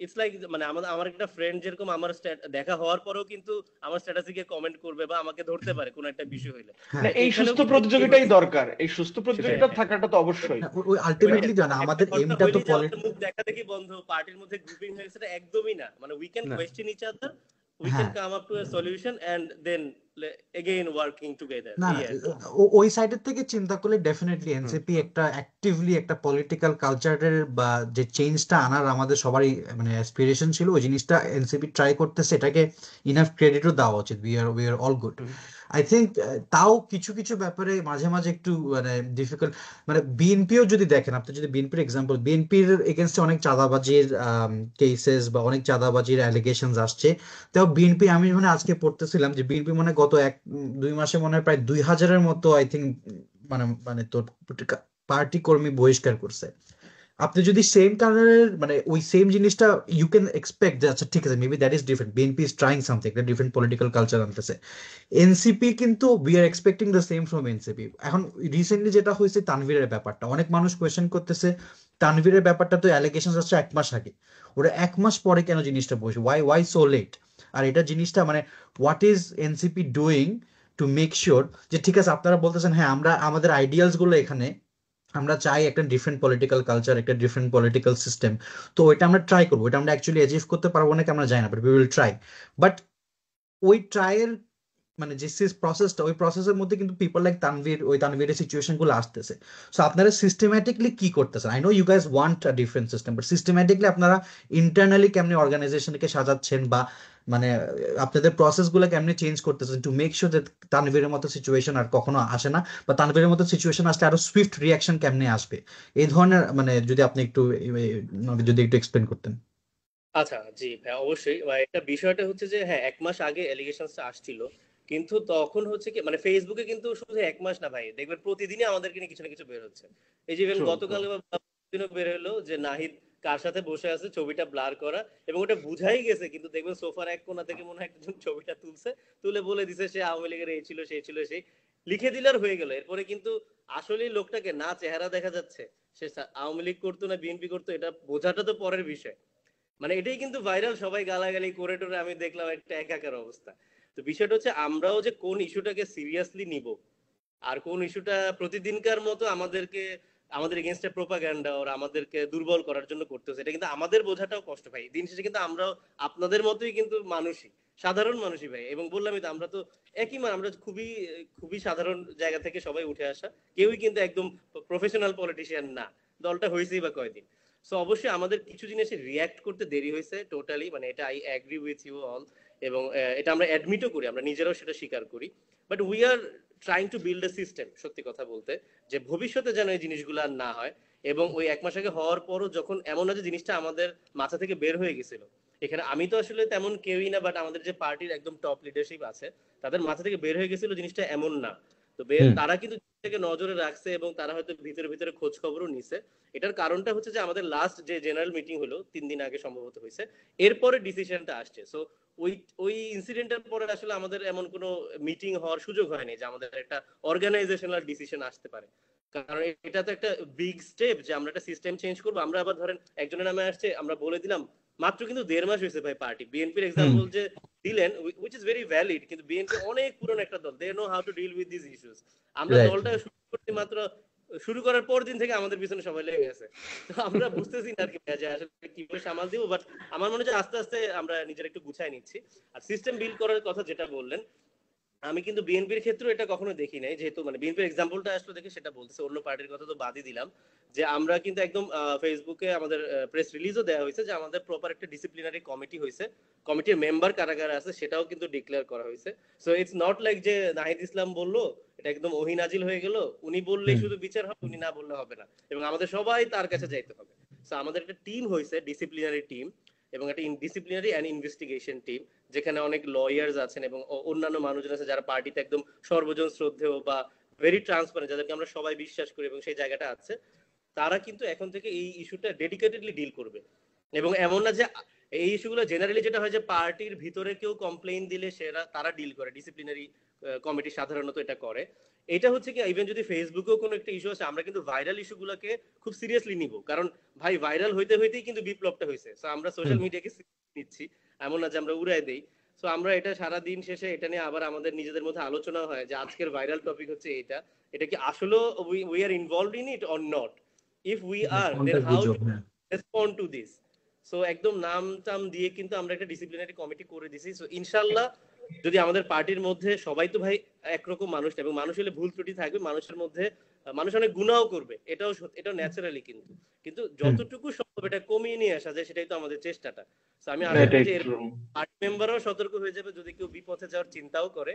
ইটস লাইক মানে আমার একটা ফ্রেন্ড যেরকম আমার দেখা হওয়ার পরেও কিন্তু আমার স্ট্যাটাসে গিয়ে কমেন্ট করবে বা আমাকে ধরতে পারে কোন একটা বিষয় হইলে। হ্যাঁ না, এই এখানেও সুস্থ কিন্তু প্রতিযোগিতাই দরকার, এই সুস্থ সেটাই। প্রতিযোগিতা থাকাটা তো অবশ্যই। ওই আলটিমেটলি জানা একটা আমাদের ঘটনা এমটা তো হইলেই যে আমাদের মুখ দেখা দেখি বন্ধ, পার্টির মধ্যে গ্রুপিং হয়ে গেছে, এটা একদমই না। মানে উই ক্যান না কোয়েশ্চেন ইচ আদার, উই হ্যাঁ can come up to a solution and then again working together, না এই না আর কি। ওই সাইডের থেকে চিন্তা করলে ডেফিনেটলি হুম এনসিপি একটা অ্যাক্টিভলি একটা পলিটিক্যাল কালচারের বা যে চেঞ্জটা আনার আমাদের সবারই মানে অ্যাসপিরেশন ছিল, ওই জিনিসটা এনসিপি ট্রাই করতেছে, এটাকে ইনাফ ক্রেডিটও দেওয়া উচিত। We are all good. Hmm I think তাও কিছু কিছু ব্যাপারে মাঝে মাঝে একটু মানে ডিফিকাল্ট। মানে বিএনপিও যদি দেখেন, আপনি যদি বিএনপির এক্সাম্পল, বিএনপির এগেনস্টে অনেক চাঁদাবাজির কেসেস বা অনেক চাঁদাবাজির অ্যালিগেশনস আসছে। তাও বিএনপি, আমি মানে আজকে পড়তেছিলাম যে বিএনপি মানে গত 1-2 মাসে মনে হয় প্রায় 2,000-এর মতো আই থিঙ্ক মানে মানে তোর পার্টি কর্মী বহিষ্কার করছে। আপনি যদি সেম কালারের মানে ওই সেম জিনিসটা ইউ ক্যান এক্সপেক্ট যে আচ্ছা ঠিক আছে, maybe that is different, BNP is trying something, একটা ডিফারেন্ট পলিটিক্যাল কালচার আনতেছে। এনসিপি কিন্তু we are expecting the same from NCP. এখন রিসেন্টলি যেটা হয়েছে তানভীরের ব্যাপারটা, অনেক মানুষ কোয়েশ্চেন করতেছে তানভীরের ব্যাপারটা তো অ্যালিগেশন আসছে 1 মাস আগে, ওরা 1 মাস পরে কেন জিনিসটা বসে, ওয়াই সো লেট? আর এটা জিনিসটা মানে what is NCP doing to make sure যে ঠিক আছে আপনারা বলতেছেন হ্যাঁ আমরা আমাদের আইডিয়ালস গুলো এখানে, আমরা চাই একটা ডিফারেন্ট পলিটিক্যাল কালচার, একটা ডিফারেন্ট পলিটিক্যাল সিস্টেম, তো ওইটা আমরা ট্রাই করবো, ওইটা আমরা অ্যাকচুয়ালি অ্যাচিভ করতে পারবো নাকি আমরা জানি না, but we will try. But ওই ট্রায়ের মানে যে প্রসেসটা, ওই প্রসেসের মধ্যে কিন্তু পিপল লাইক তানভীর, ওই তানভীরের সিচুয়েশন গুলো আসতেছে। সো আপনারা সিস্টেম্যাটিকলি কি করতেছেন? I know you guys want a different system, but systematically আপনারা ইন্টারনালি কেমনি অর্গানাইজেশনকে সাজাচ্ছেন বা মানে আপনাদের প্রসেস গুলো কেমনি চেঞ্জ করতেছেন টু মেক শিওর যে তানভীরের মতো সিচুয়েশন আর কখনো আসে না, বা তানভীরের মতো সিচুয়েশন আসলে আরো সুইফট রিয়াকশন কেমনে আসবে, এই ধরনের মানে যদি আপনি একটু যদি একটু এক্সপ্লেন করতেন। আচ্ছা, জি ভাই, অবশ্যই। এটা বিষয়টা হচ্ছে যে হ্যাঁ, 1 মাস আগে এলিগেশনসটা আসছিল। কিন্তু তখন হচ্ছে কি মানে ফেসবুকে কিন্তু শুধু 1 মাস না ভাই, দেখবেন প্রতিদিনই আমাদেরকে নিয়ে কিছু না কিছু বের হচ্ছে। এই যে ইভেন ট্রু ট্রু। গতকাল বা দিনও বের হলো যে নাহিদ কার সাথে বসে আছে, ছবিটা ব্লার করা, এবং ওটা বুঝাই গেছে, কিন্তু দেখবেন সোফার এক কোণা থেকে মনে হয় একজন ছবিটা তুলছে, তুলে বলে দিছে সে আওয়ামী লীগের এই ছিল সেই ছিল সেই, লিখে দিলে আর হয়ে গেল। এরপরে কিন্তু আসলেই লোকটাকে না চেহারা দেখা যাচ্ছে, সে আওয়ামী লীগ করতো না বিএনপি করতো, এটা বোঝাটা তো পরের বিষয়। মানে এটাই কিন্তু ভাইরাল, সবাই গালাগালি করে টোরে আমি দেখলাম একটা একাকার অবস্থা। তো বিষয়টা হচ্ছে আমরাও যে কোন ইস্যুটাকে সিরিয়াসলি নিব, আর কোন ইস্যুটা প্রতিদিনকার মতো আমাদেরকে আমাদের এগেনস্টে প্রোপাগান্ডা ওর আমাদেরকে দুর্বল করার জন্য করতেছে, এটা কিন্তু আমাদের বোঝাটাও কষ্ট ভাই। দিন শেষে কিন্তু আমরাও আপনাদের মতোই কিন্তু মানুষই, সাধারণ মানুষই ভাই। এবং বললামই তো আমরা তো একই আমরা খুবই খুবই সাধারণ জায়গা থেকে সবাই উঠে আসা, কেউই কিন্তু একদম প্রফেশনাল পলিটিশিয়ান না। দলটা হয়েছেই বা কয়দিন। সো অবশ্যই আমাদের কিছু জিনিসে রিয়াক্ট করতে দেরি হয়েছে টোটালি, মানে এটা I agree with you all. এবং এটা আমরা অ্যাডমিটও করি, আমরা নিজেরাও সেটা স্বীকার করি। But we are trying to build a system, সত্যি কথা বলতে, যে ভবিষ্যতে যেন এই জিনিসগুলো আর না হয়। এবং ওই 1 মাস আগে হওয়ার পরও যখন এমন না যে জিনিসটা আমাদের মাথা থেকে বের হয়ে গেছিল, এখানে আমি তো আসলে তেমন কেউই না, বাট আমাদের যে পার্টির একদম টপ লিডারশিপ আছে তাদের মাথা থেকে বের হয়ে গেছিল জিনিসটা এমন না। তো হুম তারা কিন্তু জিনিসটাকে নজরে রাখছে এবং তারা হয়তো ভিতরে ভিতরে খোঁজ খবরও নিছে। এটার কারণটা হচ্ছে যে আমাদের লাস্ট যে জেনারেল মিটিং হলো 3 দিন আগে সম্ভবত হয়েছে, এরপরে ডিসিশনটা আসছে। সো ওই ওই ইনসিডেন্টের পরে আসলে আমাদের এমন কোনো মিটিং হওয়ার সুযোগ হয়নি যে আমাদের একটা অর্গানাইজেশনাল ডিসিশন আসতে পারে। কারণ এটা তো একটা বিগ স্টেপ যে আমরা একটা সিস্টেম চেঞ্জ করবো। আমরা আবার ধরেন একজনের নামে আসছে, আমরা বলে দিলাম, মাত্র কিন্তু 1.5 মাস হয়েছে ভাই পার্টি। বিএনপির হুম এক্সাম্পল যে দিলেন, উইচ ইজ ভেরি ভ্যালিড, কিন্তু বিএনপি অনেক পুরনো একটা দল, they know how to deal with this issues. আমরা রাইট। দলটা শুরু করতে মাত্র, শুরু করার পর দিন থেকে আমাদের পিছনে সবাই লেগে গেছে। তো আমরা বুঝতেছি না আর কি যে আসলে কিভাবে সামাল দিব। বাট আমার মনে হয় আস্তে আস্তে আমরা নিজেরা একটু গুছাই নিচ্ছি। আর সিস্টেম বিল্ড করার কথা যেটা বললেন, আমি কিন্তু বিএনপির ক্ষেত্রে এটা কখনো দেখি নাই, যেহেতু মানে বিএনপির এক্সাম্পলটা আসলে দেখে সেটা বলতেছে, অন্য পার্টির কথা তো বাদই দিলাম। যে আমরা কিন্তু একদম ফেসবুকে আমাদের প্রেস রিলিজও দেওয়া হয়েছে যে আমাদের প্রপার একটা ডিসিপ্লিনারি কমিটি হয়েছে, কমিটির মেম্বার কারা কারা আছে সেটাও কিন্তু ডিক্লেয়ার করা হয়েছে। সো ইটস নট লাইক যে নাহিদ ইসলাম বললো এটা একদম ওহিনাজিল হয়ে গেল, উনি বললেই হুম শুধু বিচার হবে, উনি না বললে হবে না, এবং আমাদের সবাই তার কাছে যাইতে হবে। সো আমাদের একটা টিম হয়েছে, ডিসিপ্লিনারি টিম, এবং একটা ডিসিপ্লিনারি অ্যান্ড ইনভেস্টিগেশন টিম, যেখানে অনেক লয়ার্স আছেন এবং অন্যান্য মানুষজন আছে যারা পার্টিতে একদম সর্বজন শ্রদ্ধেয় বা ভেরি ট্রান্সপারেন্ট, যাদেরকে আমরা সবাই বিশ্বাস করি এবং সেই জায়গাটা আছে। তারা কিন্তু এখন থেকে এই ইস্যুটা ডেডিকেটেডলি ডিল করবে। এবং এমন না যে এই ইস্যুগুলো জেনারেলি যেটা হয় যে পার্টির ভিতরে কেউ কমপ্লেইন দিলে তারা ডিল করে, ডিসিপ্লিনারি কমিটি সাধারণত এটা করে। এটা হচ্ছে কি ইভেন যদি ফেসবুকেও কোনো একটা ইস্যু আছে, আমরা কিন্তু ভাইরাল ইস্যুগুলোকে খুব সিরিয়াসলি নিব, কারণ ভাই ভাইরাল হইতেই কিন্তু বিপ্লবটা হয়েছে। সো আমরা সোশ্যাল মিডিয়াকে নিচ্ছি, এমন না যে আমরা উড়াই দেই। সো আমরা এটা সারা দিন শেষে এটা নিয়ে আবার আমাদের নিজেদের মধ্যে আলোচনা হয় যে আজকের ভাইরাল টপিক হচ্ছে এটা কি আসলে we are involved in it or not, if we are then how to respond to this. So একদম নাম টাম দিয়ে কিন্তু আমরা একটা ডিসিপ্লিনারি কমিটি করে দিছি। সো ইনশাআল্লাহ যদি আমাদের পার্টির মধ্যে সবাই তো ভাই একরকম মানুষ, এবং মানুষ হলে ভুল ত্রুটি থাকবে, মানুষের মধ্যে মানুষ অনেক গুনাহও করবে, এটাও ন্যাচারালি, কিন্তু যতটুকু সম্ভব এটা কমিয়ে নিয়ে আসা যায় সেটাই তো আমাদের চেষ্টাটা। সো আমি আশা করি যে পার্টি মেম্বারও সতর্ক হয়ে যাবে যদি কেউ বিপথে যাওয়ার চিন্তাও করে।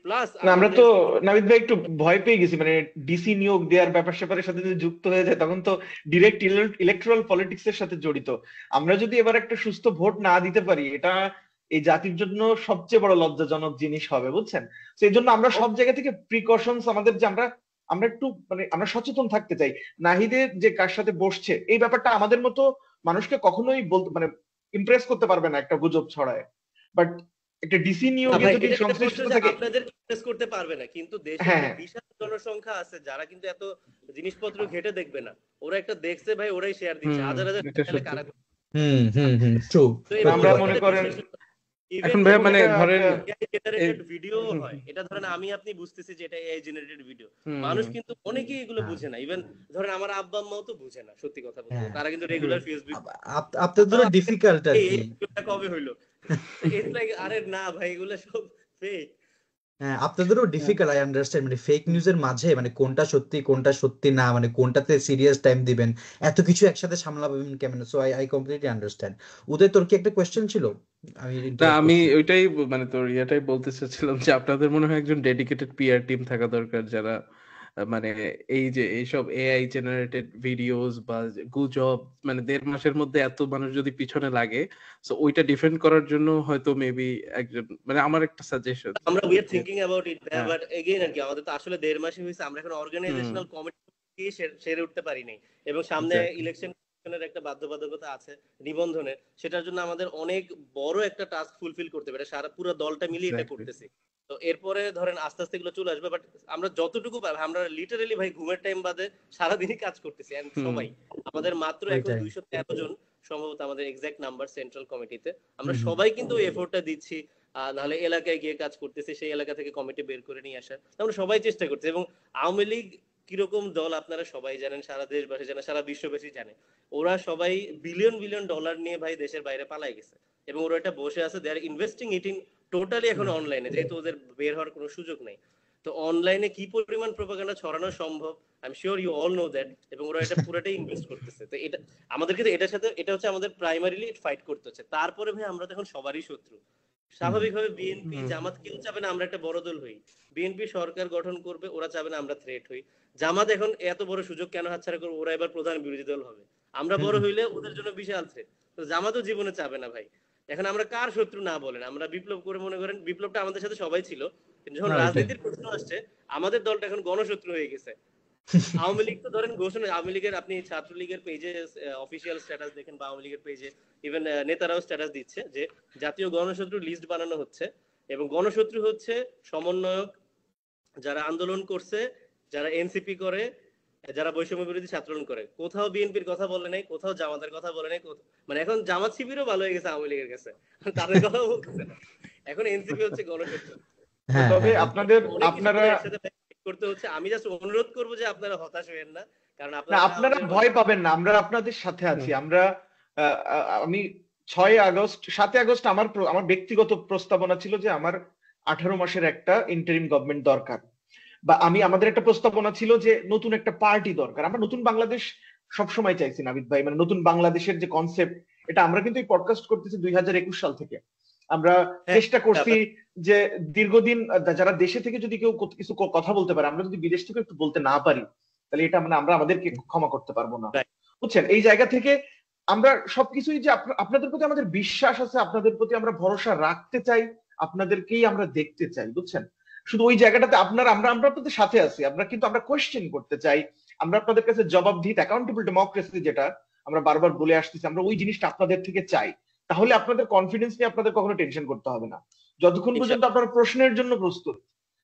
প্লাস আমরা তো নাবিদ ভাই একটু ভয় পেয়ে গেছি, মানে ডিসি নিয়োগ দেওয়ার ব্যাপার স্যাপারের সাথে যদি যুক্ত হয়ে যায় তখন তো ডিরেক্ট ইলেকট্রাল পলিটিক্স এর সাথে জড়িত। আমরা যদি এবার একটা সুস্থ ভোট না দিতে পারি, এটা এই জাতির জন্য সবচেয়ে বড় লজ্জাজনক জিনিস হবে, বুঝছেন? সেই জন্য আমরা সব জায়গা থেকে প্রিকশনস আমাদের যে আমরা একটু মানে আমরা সচেতন থাকতে চাই। নাহিদের যে কার সাথে বসছে এই ব্যাপারটা আমাদের মতো মানুষকে কখনোই বলতে মানে ইমপ্রেস করতে পারবে না একটা গুজব ছড়ায়, বাট একটা ডিসি নিয়োগে যদি সংশ্লিষ্টতা থাকে আপনাদের ইমপ্রেস করতে পারবে না, কিন্তু দেশে বিশাল জনসংখ্যা আছে যারা কিন্তু এত জিনিসপত্র ঘেটে দেখবে না, ওরা একটা দেখছে ভাই, ওরাই শেয়ার দিচ্ছে হাজার হাজার কারা। ট্রু। আমরা মনে করেন এখন ভাই মানে ধরেন জেনারেটেড ভিডিও হয়, এটা ধরেন আমি আপনি বুঝতেছি যে এটা এআই জেনারেটেড ভিডিও, মানুষ কিন্তু অনেকেই এগুলো বুঝে না। ইভেন ধরেন আমার আব্বা আম্মাও তো বুঝে না, সত্যি কথা বলতে, তারা কিন্তু রেগুলার ফেসবুক। আপনাদের জন্য ডিফিকাল্ট আর কি, এটা কবে হইলো? ইটস লাইক আরে না ভাই এগুলো সব ফেক। হ্যাঁ, আপনাদেরও ডিফিকাল্ট, আই আন্ডারস্ট্যান্ড, মানে ফেক নিউজের মাঝে মানে কোনটা সত্যি না, মানে কোনটাতে সিরিয়াস টাইম দিবেন, এত কিছু একসাথে সামলাবেন কেমন। So I completely understand. Uday, তোর কি একটা কোয়েশ্চেন ছিল? আমি ওইটাই মানে তোর ইয়াটাই বলতে চাচ্ছিলাম যে আপনাদের মনে হয় একজন ডেডিকেটেড পিআর টিম থাকা দরকার, যারা মানে এই যে এইসব এআই জেনারেটেড ভিডিওস বা গুজব মানে 1.5 মাসের মধ্যে এত মানুষ যদি পিছনে লাগে, সো ওইটা ডিফেন্ড করার জন্য হয়তো মেবি একজন, মানে আমার একটা সাজেশন, আমরা we are thinking about it, but again আর কি আমাদের তো আসলে 1.5 মাসই হইছে, আমরা এখন অর্গানাইজেশনাল কমিটি সেরে উঠতে পারি নাই, এবং সামনে ইলেকশন একটা বাধ্যবাধকতা আছে নিবন্ধনের, সেটার জন্য আমাদের অনেক বড় একটা টাস্ক ফুলফিল করতে হবে, সারা পুরো দলটা মিলিয়ে এটা করতেছি। তো এরপরে ধরেন আস্তে আস্তে এগুলো চলে আসবে, বাট আমরা যতটুকু আমরা লিটারালি ভাই ঘুমের টাইম বাদে সারাদিনই কাজ করতেছি। এন্ড সবাই আমাদের মাত্র এখন 213 জন সম্ভবত আমাদের এক্সাক্ট নাম্বার সেন্ট্রাল কমিটিতে, আমরা সবাই কিন্তু এফোর্টটা দিচ্ছি, নাহলে এলাকায় গিয়ে কাজ করতেছি, সেই এলাকা থেকে কমিটি বের করে নিয়ে আসা, আমরা সবাই চেষ্টা করছি। এবং আওয়ামী লীগ কিরকম দল আপনারা সবাই জানেন, সারা দেশবাসী জানে, সারা বিশ্ববাসী জানে, ওরা সবাই বিলিয়ন বিলিয়ন ডলার নিয়ে ভাই দেশের বাইরে পালাই গেছে, এবং ওরা এটা বসে আছে, দে আর ইনভেস্টিং ইট ইন টোটালি এখন অনলাইনে, যেহেতু ওদের বের হওয়ার কোনো সুযোগ নেই। তো অনলাইনে কি পরিমাণ প্রোপাগান্ডা ছড়ানো সম্ভব, I am sure you all know that, এবং ওরা এটা পুরোটাই ইনভেস্ট করতেছে। তো এটা আমাদেরকে এটার সাথে এটা হচ্ছে আমাদের প্রাইমারিলি ফাইট করতে হচ্ছে। তারপরে ভাই আমরা তো এখন সবারই শত্রু, স্বাভাবিকভাবে বিএনপি জামাত কেউ চাবে না আমরা একটা বড় দল হই, বিএনপি সরকার গঠন করবে, ওরা চাবে না আমরা থ্রেট হই। জামাত এখন এত বড় সুযোগ কেন হাতছাড়া করবে, ওরা এবার প্রধান বিরোধী দল হবে, আমরা বড় হইলে ওদের জন্য বিশাল থ্রেট। তো জামাতও জীবনে চাবে না ভাই। এখন আমরা কার শত্রু না বলেন, আমরা বিপ্লব করে মনে করেন বিপ্লবটা আমাদের সাথে সবাই ছিল, কিন্তু যখন রাজনীতির প্রশ্ন আসছে আমাদের দলটা এখন গণশত্রু হয়ে গেছে। আওয়ামী লীগ তো ধরেন ঘোষণা, আওয়ামী লীগের আপনি ছাত্রলীগের পেজে অফিসিয়াল স্ট্যাটাস দেখেন, বা আওয়ামী লীগের পেজে ইভেন নেতারাও স্ট্যাটাস দিচ্ছে যে জাতীয় গণশত্রু লিস্ট বানানো হচ্ছে, এবং গণশত্রু হচ্ছে সমন্বয়ক, যারা আন্দোলন করছে, যারা এনসিপি করে, যারা বৈষম্য বিরোধী ছাত্রলীগ করে। কোথাও বিএনপির কথা বলে নাই, কোথাও জামাতের কথা বলে নাই, মানে এখন জামাত শিবিরও ভালো হয়ে গেছে আওয়ামী লীগের কাছে, তাদের কথাও বলতেছে না, এখন এনসিপি হচ্ছে গণশত্রু। তবে আপনারা করতে হচ্ছে, আমি জাস্ট অনুরোধ করবো যে আপনারা হতাশ হবেন না, কারণ আপনারা ভয় পাবেন না, আমরা আপনাদের সাথে আছি। আমি 7 আগস্ট আমার ব্যক্তিগত প্রস্তাবনা ছিল যে আমার 18 মাসের একটা ইন্টারিম গভর্নমেন্ট দরকার, বা আমাদের একটা প্রস্তাবনা ছিল যে নতুন একটা পার্টি দরকার। আমরা নতুন বাংলাদেশ সবসময় চাইছি নাবিদ ভাই, মানে নতুন বাংলাদেশের যে কনসেপ্ট, এটা আমরা কিন্তু এই পডকাস্ট করতেছি 2021 সাল থেকে। আমরা চেষ্টা করছি যে দীর্ঘদিন যারা দেশে থেকে যদি কেউ কিছু কথা বলতে পারে, আমরা যদি বিদেশ থেকে একটু বলতে না পারি, তাহলে এটা মানে আমরা আমাদেরকে ক্ষমা করতে পারবো না, বুঝছেন? এই জায়গা থেকে আমরা সবকিছুই যে আপনাদের প্রতি আমাদের বিশ্বাস আছে, আপনাদের প্রতি আমরা ভরসা রাখতে চাই, আপনাদেরকেই আমরা দেখতে চাই, বুঝছেন? শুধু ওই জায়গাটাতে আমরা আপনাদের সাথে আছি, আমরা কোয়েশ্চেন করতে চাই, আমরা আপনাদের কাছে জবাবদিহিতা, অ্যাকাউন্টেবল ডেমোক্রেসি যেটা আমরা বারবার বলে আসতেছি, আমরা ওই জিনিসটা আপনাদের থেকে চাই। তাহলে আপনাদের কনফিডেন্স নিয়ে আপনাদের কখনো টেনশন করতে হবে না। যতক্ষণ পর্যন্ত ইনশাআল্লাহ আপনারা প্রশ্নের জন্য প্রস্তুত,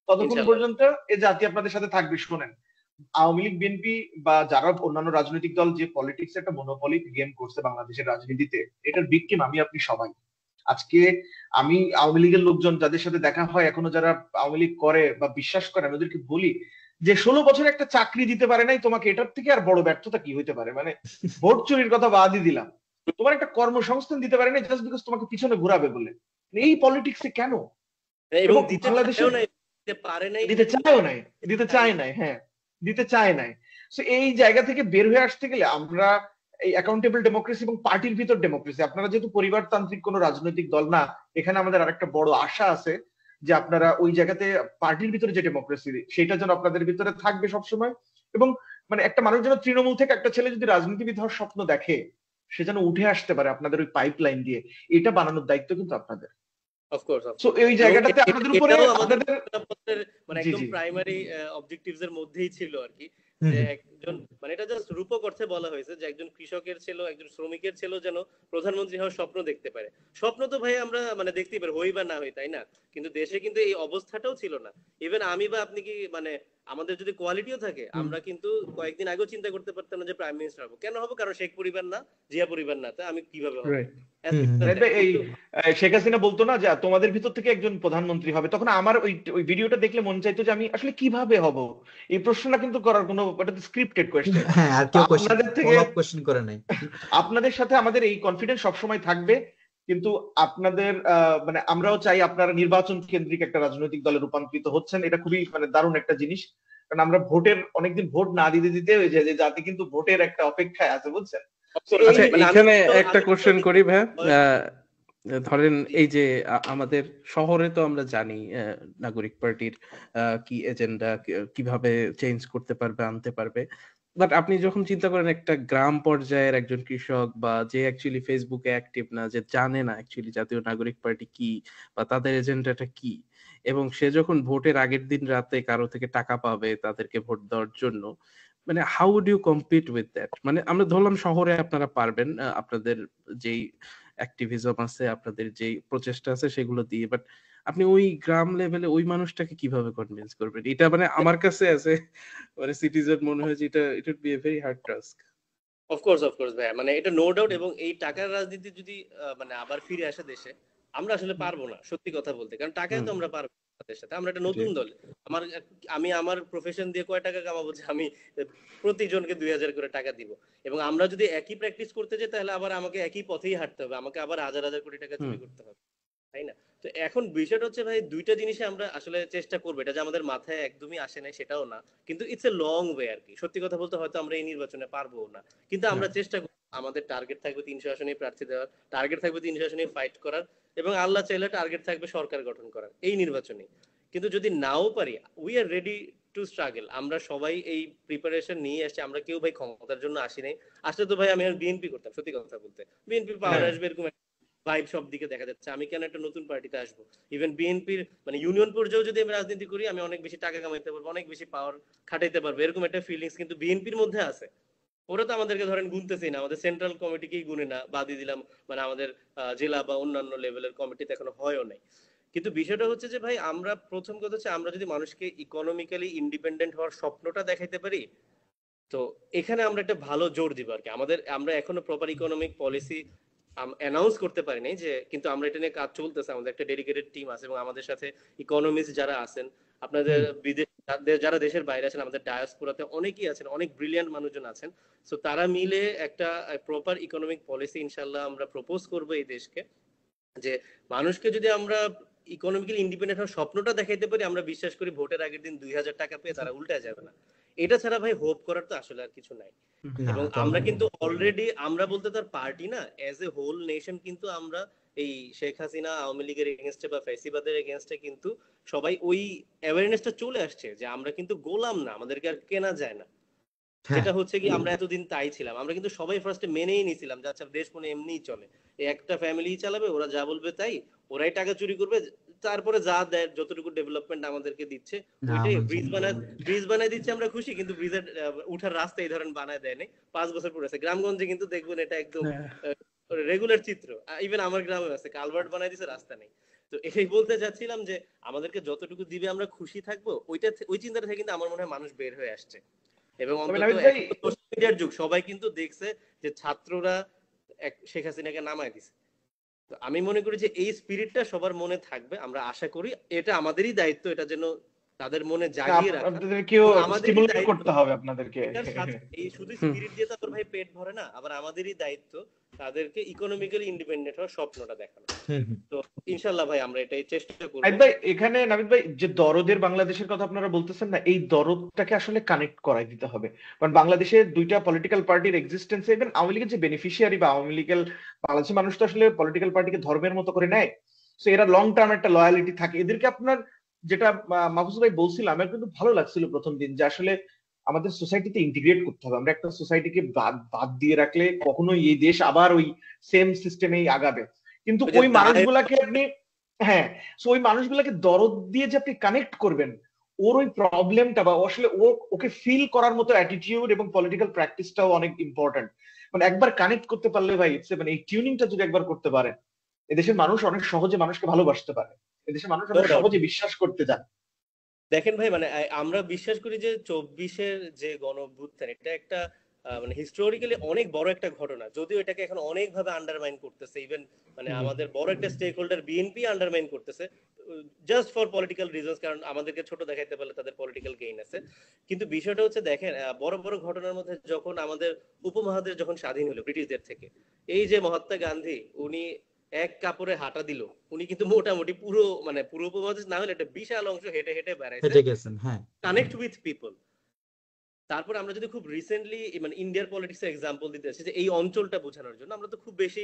ততক্ষণ ইনশাআল্লাহ পর্যন্ত এ জাতি আপনাদের সাথে থাকবে। শোনেন, আওয়ামী লীগ, বিএনপি বা যারা অন্যান্য রাজনৈতিক দল যে পলিটিক্স একটা মনোপলি গেম করছে বাংলাদেশের রাজনীতিতে, এটার ভিকটিম আমি আপনি সবাই। আজকে আমি আওয়ামী লীগের লোকজন যাদের সাথে দেখা হয়, এখনো যারা আওয়ামী লীগ করে বা বিশ্বাস করে, আমি ওদেরকে বলি যে 16 বছরে একটা চাকরি দিতে পারে নাই তোমাকে, এটার থেকে আর বড় ব্যর্থতা কি হইতে পারে? মানে ভোট চুরির কথা বাদই দিলাম, তোমার একটা কর্মসংস্থান দিতে পারে নাই জাস্ট বিকজ তোমাকে পিছনে ঘোরাবে বলে। এই পলিটিক্সে কেন? এবং এবং দিতে বাংলাদেশের চায়ও নাই, দিতে পারে নাই, দিতে এটা কিন্তু চায়ও অনেক নাই, দিতে চায় নাই, হ্যাঁ, দিতে চায় নাই। সো এই জায়গা থেকে বের হয়ে আসতে গেলে আমরা এই অ্যাকাউন্টেবল ডেমোক্রেসি এবং পার্টির ভিতর ডেমোক্রেসি, আপনারা যেহেতু পরিবারতান্ত্রিক কোনো রাজনৈতিক দল না, এখানে আমাদের আরেকটা বড় আশা আছে যে আপনারা ওই জায়গাতে পার্টির ভিতরে যে ডেমোক্রেসি, সেটা যেন আপনাদের ভিতরে থাকবে সবসময়। এবং মানে একটা মানুষ যেন তৃণমূল থেকে একটা ছেলে যদি রাজনীতিবিদ হওয়ার স্বপ্ন দেখে, সে যেন উঠে আসতে পারে আপনাদের ওই পাইপলাইন দিয়ে, এটা বানানোর দায়িত্ব কিন্তু আপনাদের। অফকোর্স সো অফকোর্স এই এবং জায়গাটাতে আপনাদের উপরে এটাও আমাদের আপনাদের ঘোষণাপত্রের মানে জি একদম জি প্রাইমারি অবজেক্টিভস এর মধ্যেই ছিল আর কি, হুম যে হুম একজন মানে এটা জাস্ট রূপক অর্থে বলা হয়েছে যে একজন কৃষকের ছেলে, একজন শ্রমিকের ছেলে যেন প্রধানমন্ত্রী হওয়ার স্বপ্ন দেখতে পারে। স্বপ্ন তো ভাই আমরা মানে দেখতেই পারি, হই বা না হই, তাই না? কিন্তু দেশে কিন্তু এই অবস্থাটাও ছিল না। ইভেন আমি বা আপনি কি মানে আমাদের যদি কোয়ালিটিও থাকে, হুম। আমরা কিন্তু কয়েকদিন আগেও চিন্তা করতে পারতাম না যে প্রাইম মিনিস্টার হবো। কেন হবো? কারণ শেখ পরিবার না, জিয়া পরিবার না, তা আমি কিভাবে হবো? Right. As hmm simple hmm as that. এই কিন্তু শেখ হাসিনা বলতো না যে তোমাদের ভিতর থেকে একজন প্রধানমন্ত্রী হবে, তখন আমার ওই ওই ভিডিওটা দেখলে মনে চাইতো যে আমি আসলে কিভাবে হব। এই প্রশ্নটা কিন্তু করার কোনো, এটা তো স্ক্রিপ্টেড কোয়েশ্চেন। হ্যাঁ, আর তো কেউ কোশ্চেন আপনাদের থেকে ফলো আপ কোশ্চেন করে নাই। আপনাদের সাথে আমাদের এই কনফিডেন্স সবসময় থাকবে। কিন্তু আপনাদের মানে আমরাও চাই আপনারা নির্বাচন কেন্দ্রিক একটা রাজনৈতিক দলে রূপান্তরিত হচ্ছেন, এটা খুবই মানে দারুণ একটা জিনিস। কারণ আমরা ভোটের অনেকদিন ভোট না দিতে দিতে ওই যে যে জাতি কিন্তু ভোটের একটা অপেক্ষায় আছে, বুঝছেন? তো অফকোর্স এই আচ্ছা, মানে আমি এখানে তো একটা আমি তো কোশ্চেন করি ভাইয়া। বয়স ধরেন জি এই যে আমাদের শহরে তো আমরা জানি নাগরিক পার্টির কি এজেন্ডা, কিভাবে চেঞ্জ করতে পারবে, আনতে পারবে। বাট আপনি যখন চিন্তা করেন একটা গ্রাম পর্যায়ের একজন কৃষক বা যে অ্যাকচুয়ালি ফেসবুকে অ্যাক্টিভ না, যে জানে না অ্যাকচুয়ালি জাতীয় নাগরিক পার্টি কি বা তাদের এজেন্ডাটা কি, এবং সে যখন ভোটের আগের দিন রাতে কারো থেকে টাকা পাবে তাদেরকে ভোট দেওয়ার জন্য, মানে how would you compete with that? মানে আমরা ধরলাম শহরে আপনারা পারবেন, আপনাদের যেই অ্যাক্টিভিজম আছে, আপনাদের যেই প্রচেষ্টা আছে সেগুলো দিয়ে, বাট আপনি ওই গ্রাম লেভেলে ওই মানুষটাকে কিভাবে কনভিন্স করবেন? এটা মানে আমার কাছে আছে মানে সিটিজেন মনে হয় যে এটা it would be a very hard task. Of course of course ভাই, মানে এটা নো ডাউট। এবং এই টাকার রাজনীতি যদি মানে আবার ফিরে আসে দেশে, আমরা আসলে পারবো না সত্যি কথা বলতে, কারণ টাকায় হুম, তো আমরা পারবো না তাদের সাথে। আমরা একটা জি। নতুন দল। আমার আমি আমার প্রফেশন দিয়ে কয় টাকা কামাবো যে আমি প্রতিজনকে 2000 করে টাকা দিব? এবং আমরা যদি একই প্র্যাকটিস করতে যাই তাহলে আবার আমাকে একই পথেই হাঁটতে হবে, আমাকে আবার হাজার হাজার কোটি টাকা হুম, চুরি করতে হবে, তাই না? তো এখন বিষয়টা হচ্ছে ভাই, দুইটা জিনিসে আমরা আসলে চেষ্টা করবো। এটা যে আমাদের মাথায় একদমই আসে নাই সেটাও না, কিন্তু ইটস এ লং ওয়ে আর কি। সত্যি কথা বলতে হয়তো আমরা এই নির্বাচনে পারবো না, কিন্তু না, আমরা চেষ্টা করবো। আমাদের টার্গেট থাকবে 300 আসনে প্রার্থী দেওয়ার, টার্গেট থাকবে 300 আসনে ফাইট করার, এবং আল্লাহ চাইলে টার্গেট থাকবে সরকার গঠন করার এই নির্বাচনে। কিন্তু যদি নাও পারি, we are ready to struggle. আমরা সবাই এই প্রিপারেশন নিয়ে আসছি, আমরা কেউ ভাই ক্ষমতার জন্য আসি নাই। আসলে তো ভাই আমি আর বিএনপি করতাম, সত্যি কথা বলতে। বিএনপি পাওয়ার হ্যাঁ আসবে এরকম ভাইব সব দিকে দেখা যাচ্ছে, আমি কেন একটা নতুন পার্টিতে আসবো? ইভেন বিএনপির মানে ইউনিয়ন পর্যায়েও যদি আমি রাজনীতি করি, আমি অনেক বেশি টাকা কামাইতে পারবো, অনেক বেশি পাওয়ার খাটাইতে পারবো, এরকম একটা ফিলিংস কিন্তু বিএনপির মধ্যে আছে। ওরা তো আমাদেরকে ধরেন গুনতেছেই না, আমাদের সেন্ট্রাল কমিটিকেই গুনে না, বাদই দিলাম মানে আমাদের জেলা বা অন্যান্য লেভেলের কমিটিতে এখনো হয়ও নাই। কিন্তু বিষয়টা হচ্ছে যে ভাই, আমরা প্রথম কথা হচ্ছে আমরা যদি মানুষকে ইকোনমিক্যালি ইন্ডিপেন্ডেন্ট হওয়ার স্বপ্নটা দেখাইতে পারি, তো এখানে আমরা একটা ভালো জোর দিব আর কি। আমরা এখনো প্রপার ইকোনমিক পলিসি অ্যানাউন্স করতে পারি নাই যে, কিন্তু আমরা এটা নিয়ে কাজ চলতেছে, আমাদের একটা ডেডিকেটেড টিম আছে, এবং আমাদের সাথে ইকোনমিস্ট যারা আছেন, আপনাদের হুম বিদেশ যারা দেশের বাইরে আছেন, আমাদের ডায়াসপোরাতে অনেকেই আছেন, অনেক ব্রিলিয়ান্ট মানুষজন আছেন। সো তারা মিলে একটা প্রপার ইকোনমিক পলিসি ইনশাল্লাহ আমরা প্রপোজ করবো এই দেশকে, যে মানুষকে যদি আমরা ইকোনমিক্যালি ইন্ডিপেন্ডেন্ট হওয়ার স্বপ্নটা দেখাইতে পারি, আমরা বিশ্বাস করি ভোটের আগের দিন 2000 টাকা পেয়ে তারা উল্টা যাবে না। এটা ছাড়া ভাই হোপ করার তো আসলে আর কিছু নাই। না এবং না, তাও আমরা না। কিন্তু অলরেডি, আমরা বলতে তার পার্টি না, এজ এ হোল নেশন কিন্তু আমরা এই শেখ হাসিনা আওয়ামী লীগের এগেনস্টে বা ফ্যাসিবাদের এগেনস্টে কিন্তু সবাই ওই অ্যাওয়ারনেসটা চলে আসছে যে আমরা কিন্তু গোলাম না, আমাদেরকে আর কেনা যায় না। হ্যাঁ যেটা হচ্ছে কি আমরা এতদিন তাই ছিলাম, আমরা কিন্তু সবাই ফার্স্টে মেনেই নিছিলাম যে আচ্ছা দেশ মনে এমনিই চলে, এই একটা ফ্যামিলি চালাবে, ওরা যা বলবে তাই, ওরাই টাকা চুরি করবে, তারপরে যা দেয় যতটুকু ডেভেলপমেন্ট আমাদেরকে দিচ্ছে না ওইটাই, আমার ব্রিজ বানায় দিচ্ছে আমরা খুশি, কিন্তু ব্রিজের উঠার রাস্তা এই ধরেন বানায় দেয় নাই। 5 বছর পরে আছে গ্রামগঞ্জে কিন্তু দেখবেন এটা একদম হ্যাঁ, রেগুলার চিত্র। ইভেন আমার গ্রামে আছে, কালভার্ট বানাই দিছে, রাস্তা নেই। তো এটাই বলতে চাচ্ছিলাম যে আমাদেরকে যতটুকু দিবে আমরা খুশি থাকবো, ওই চিন্তাটা থেকে কিন্তু আমার মনে হয় মানুষ বের হয়ে আসছে। এবং তবে অন্তত নাবিদ ভাই, এখন তো সোশ্যাল মিডিয়ার যুগ, সবাই কিন্তু দেখছে যে ছাত্ররা শেখ হাসিনাকে নামায় দিছে। তো আমি মনে করি যে এই স্পিরিটটা সবার মনে থাকবে, আমরা আশা করি। এটা আমাদেরই দায়িত্ব, এটা যেন তাদের মনে জাগিয়ে রাখা। আপনাদেরকেও এবং আমাদেরই স্টিমুলেট দায়িত্ব করতে হবে আপনাদেরকে। এটার সাথে, এই শুধু হুম। স্পিরিট দিয়ে তো তোর ভাই পেট ভরে না, আবার আমাদেরই দায়িত্ব তাদেরকে ইকোনমিক্যালি ইন্ডিপেন্ডেন্ট হওয়ার স্বপ্নটা দেখানো। তো ইনশাল্লাহ ভাই আমরা এটাই চেষ্টা করবো। নাবিদ ভাই, এখানে নাবিদ ভাই যে দরদের বাংলাদেশের কথা আপনারা বলতেছেন না, এই দরদটাকে আসলে কানেক্ট করাই দিতে হবে। কারণ বাংলাদেশে দুইটা পলিটিক্যাল পার্টির এক্সিস্টেন্স, ইভেন আওয়ামী লীগের যে বেনিফিশিয়ারি বা আওয়ামী লীগের বাংলাদেশের মানুষ তো আসলে পলিটিক্যাল পার্টিকে ধর্মের মতো করে নেয়। তো এরা লং টার্ম একটা লয়ালিটি থাকে এদেরকে। আপনার যেটা মাহফুজ ভাই বলছিল, আমার কিন্তু ভালো লাগছিল প্রথম দিন, যে আসলে আমাদের সোসাইটিতে ইন্টিগ্রেট করতে হবে। আমরা একটা সোসাইটিকে বাদ দিয়ে রাখলে কখনোই এই দেশ আবার ওই সেম সিস্টেমেই আগাবে। কিন্তু ওই মানুষগুলাকে আপনি, হ্যাঁ, সো ওই মানুষগুলোকে দরদ দিয়ে যে আপনি কানেক্ট করবেন, ওর ওই প্রবলেমটা বা আসলে ওকে ফিল করার মতো অ্যাটিটিউড এবং পলিটিক্যাল প্র্যাকটিসটাও অনেক ইম্পর্টেন্ট। মানে একবার কানেক্ট করতে পারলে ভাই, মানে এই টিউনিংটা যদি একবার করতে পারে, এদেশের মানুষ অনেক সহজে মানুষকে ভালোবাসতে পারে, এদেশের মানুষ অনেক সহজে বিশ্বাস করতে চায়। দেখেন ভাই, মানে আমরা বিশ্বাস করি যে 24-এর যে গণ অভ্যুত্থান, এটা একটা মানে হিস্টোরিক্যালি অনেক বড় একটা ঘটনা, যদিও এটাকে এখন অনেক ভাবে আন্ডারমাইন করতেছে। ইভেন মানে আমাদের বড় একটা স্টেক হোল্ডার বিএনপি আন্ডারমাইন করতেছে, জাস্ট ফর পলিটিক্যাল রিজনস, কারণ আমাদেরকে ছোট দেখাইতে পারলে তাদের পলিটিক্যাল গেইন আছে। কিন্তু বিষয়টা হচ্ছে, দেখেন বড় বড় ঘটনার মধ্যে যখন আমাদের উপমহাদেশ যখন স্বাধীন হলো ব্রিটিশদের থেকে, এই যে মহাত্মা গান্ধী, উনি এক কাপড়ে হাঁটা দিল, উনি কিন্তু মোটামুটি পুরো মানে পুরো উপমহাদেশ না হলে একটা বিশাল অংশ হেঁটে হেঁটে বেড়াইছে, কানেক্ট উইথ পিপল। তারপর আমরা যদি খুব রিসেন্টলি মানে ইন্ডিয়ার পলিটিক্সের এক্সাম্পল দিতে আসি, যে এই অঞ্চলটা বোঝানোর জন্য, আমরা তো খুব বেশি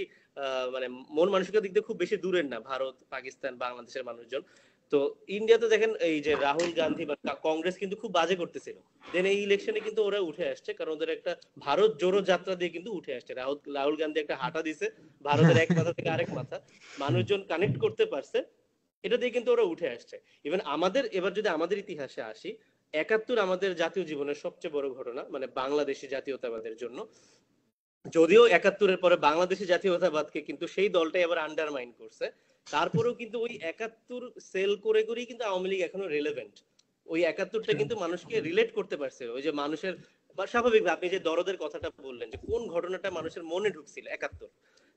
মানে মন মানসিকতার দিক দিয়ে খুব বেশি দূরের না, ভারত, পাকিস্তান, বাংলাদেশের মানুষজন। তো ইন্ডিয়াতে দেখেন এই যে রাহুল গান্ধী বা কংগ্রেস কিন্তু খুব বাজে করতেছিল, দেন এই ইলেকশনে কিন্তু ওরা উঠে আসছে, কারণ ওদের একটা ভারত জোড়ো যাত্রা দিয়ে কিন্তু উঠে আসছে। রাহুল গান্ধী একটা হাঁটা দিছে ভারতের এক মাথা থেকে আরেক মাথা, মানুষজন কানেক্ট করতে পারছে, এটা দিয়ে কিন্তু ওরা উঠে আসছে। ইভেন আমাদের, এবার যদি আমাদের ইতিহাসে আসি, 71 আমাদের জাতীয় জীবনের সবচেয়ে বড় ঘটনা, মানে বাংলাদেশি জাতীয়তাবাদের জন্য। যদিও 71-এর পরে বাংলাদেশি জাতীয়তাবাদকে কিন্তু সেই দলটাই আবার আন্ডারমাইন করছে, তারপরেও কিন্তু ওই 71 সেল করে করেই কিন্তু আওয়ামী লীগ এখনো রিলেভেন্ট। ওই 71টা কিন্তু মানুষকে রিলেট করতে পারছে, ওই যে মানুষের বা স্বাভাবিক, আপনি যে দরদের কথাটা বললেন, যে কোন ঘটনাটা মানুষের মনে ঢুকছিল 71।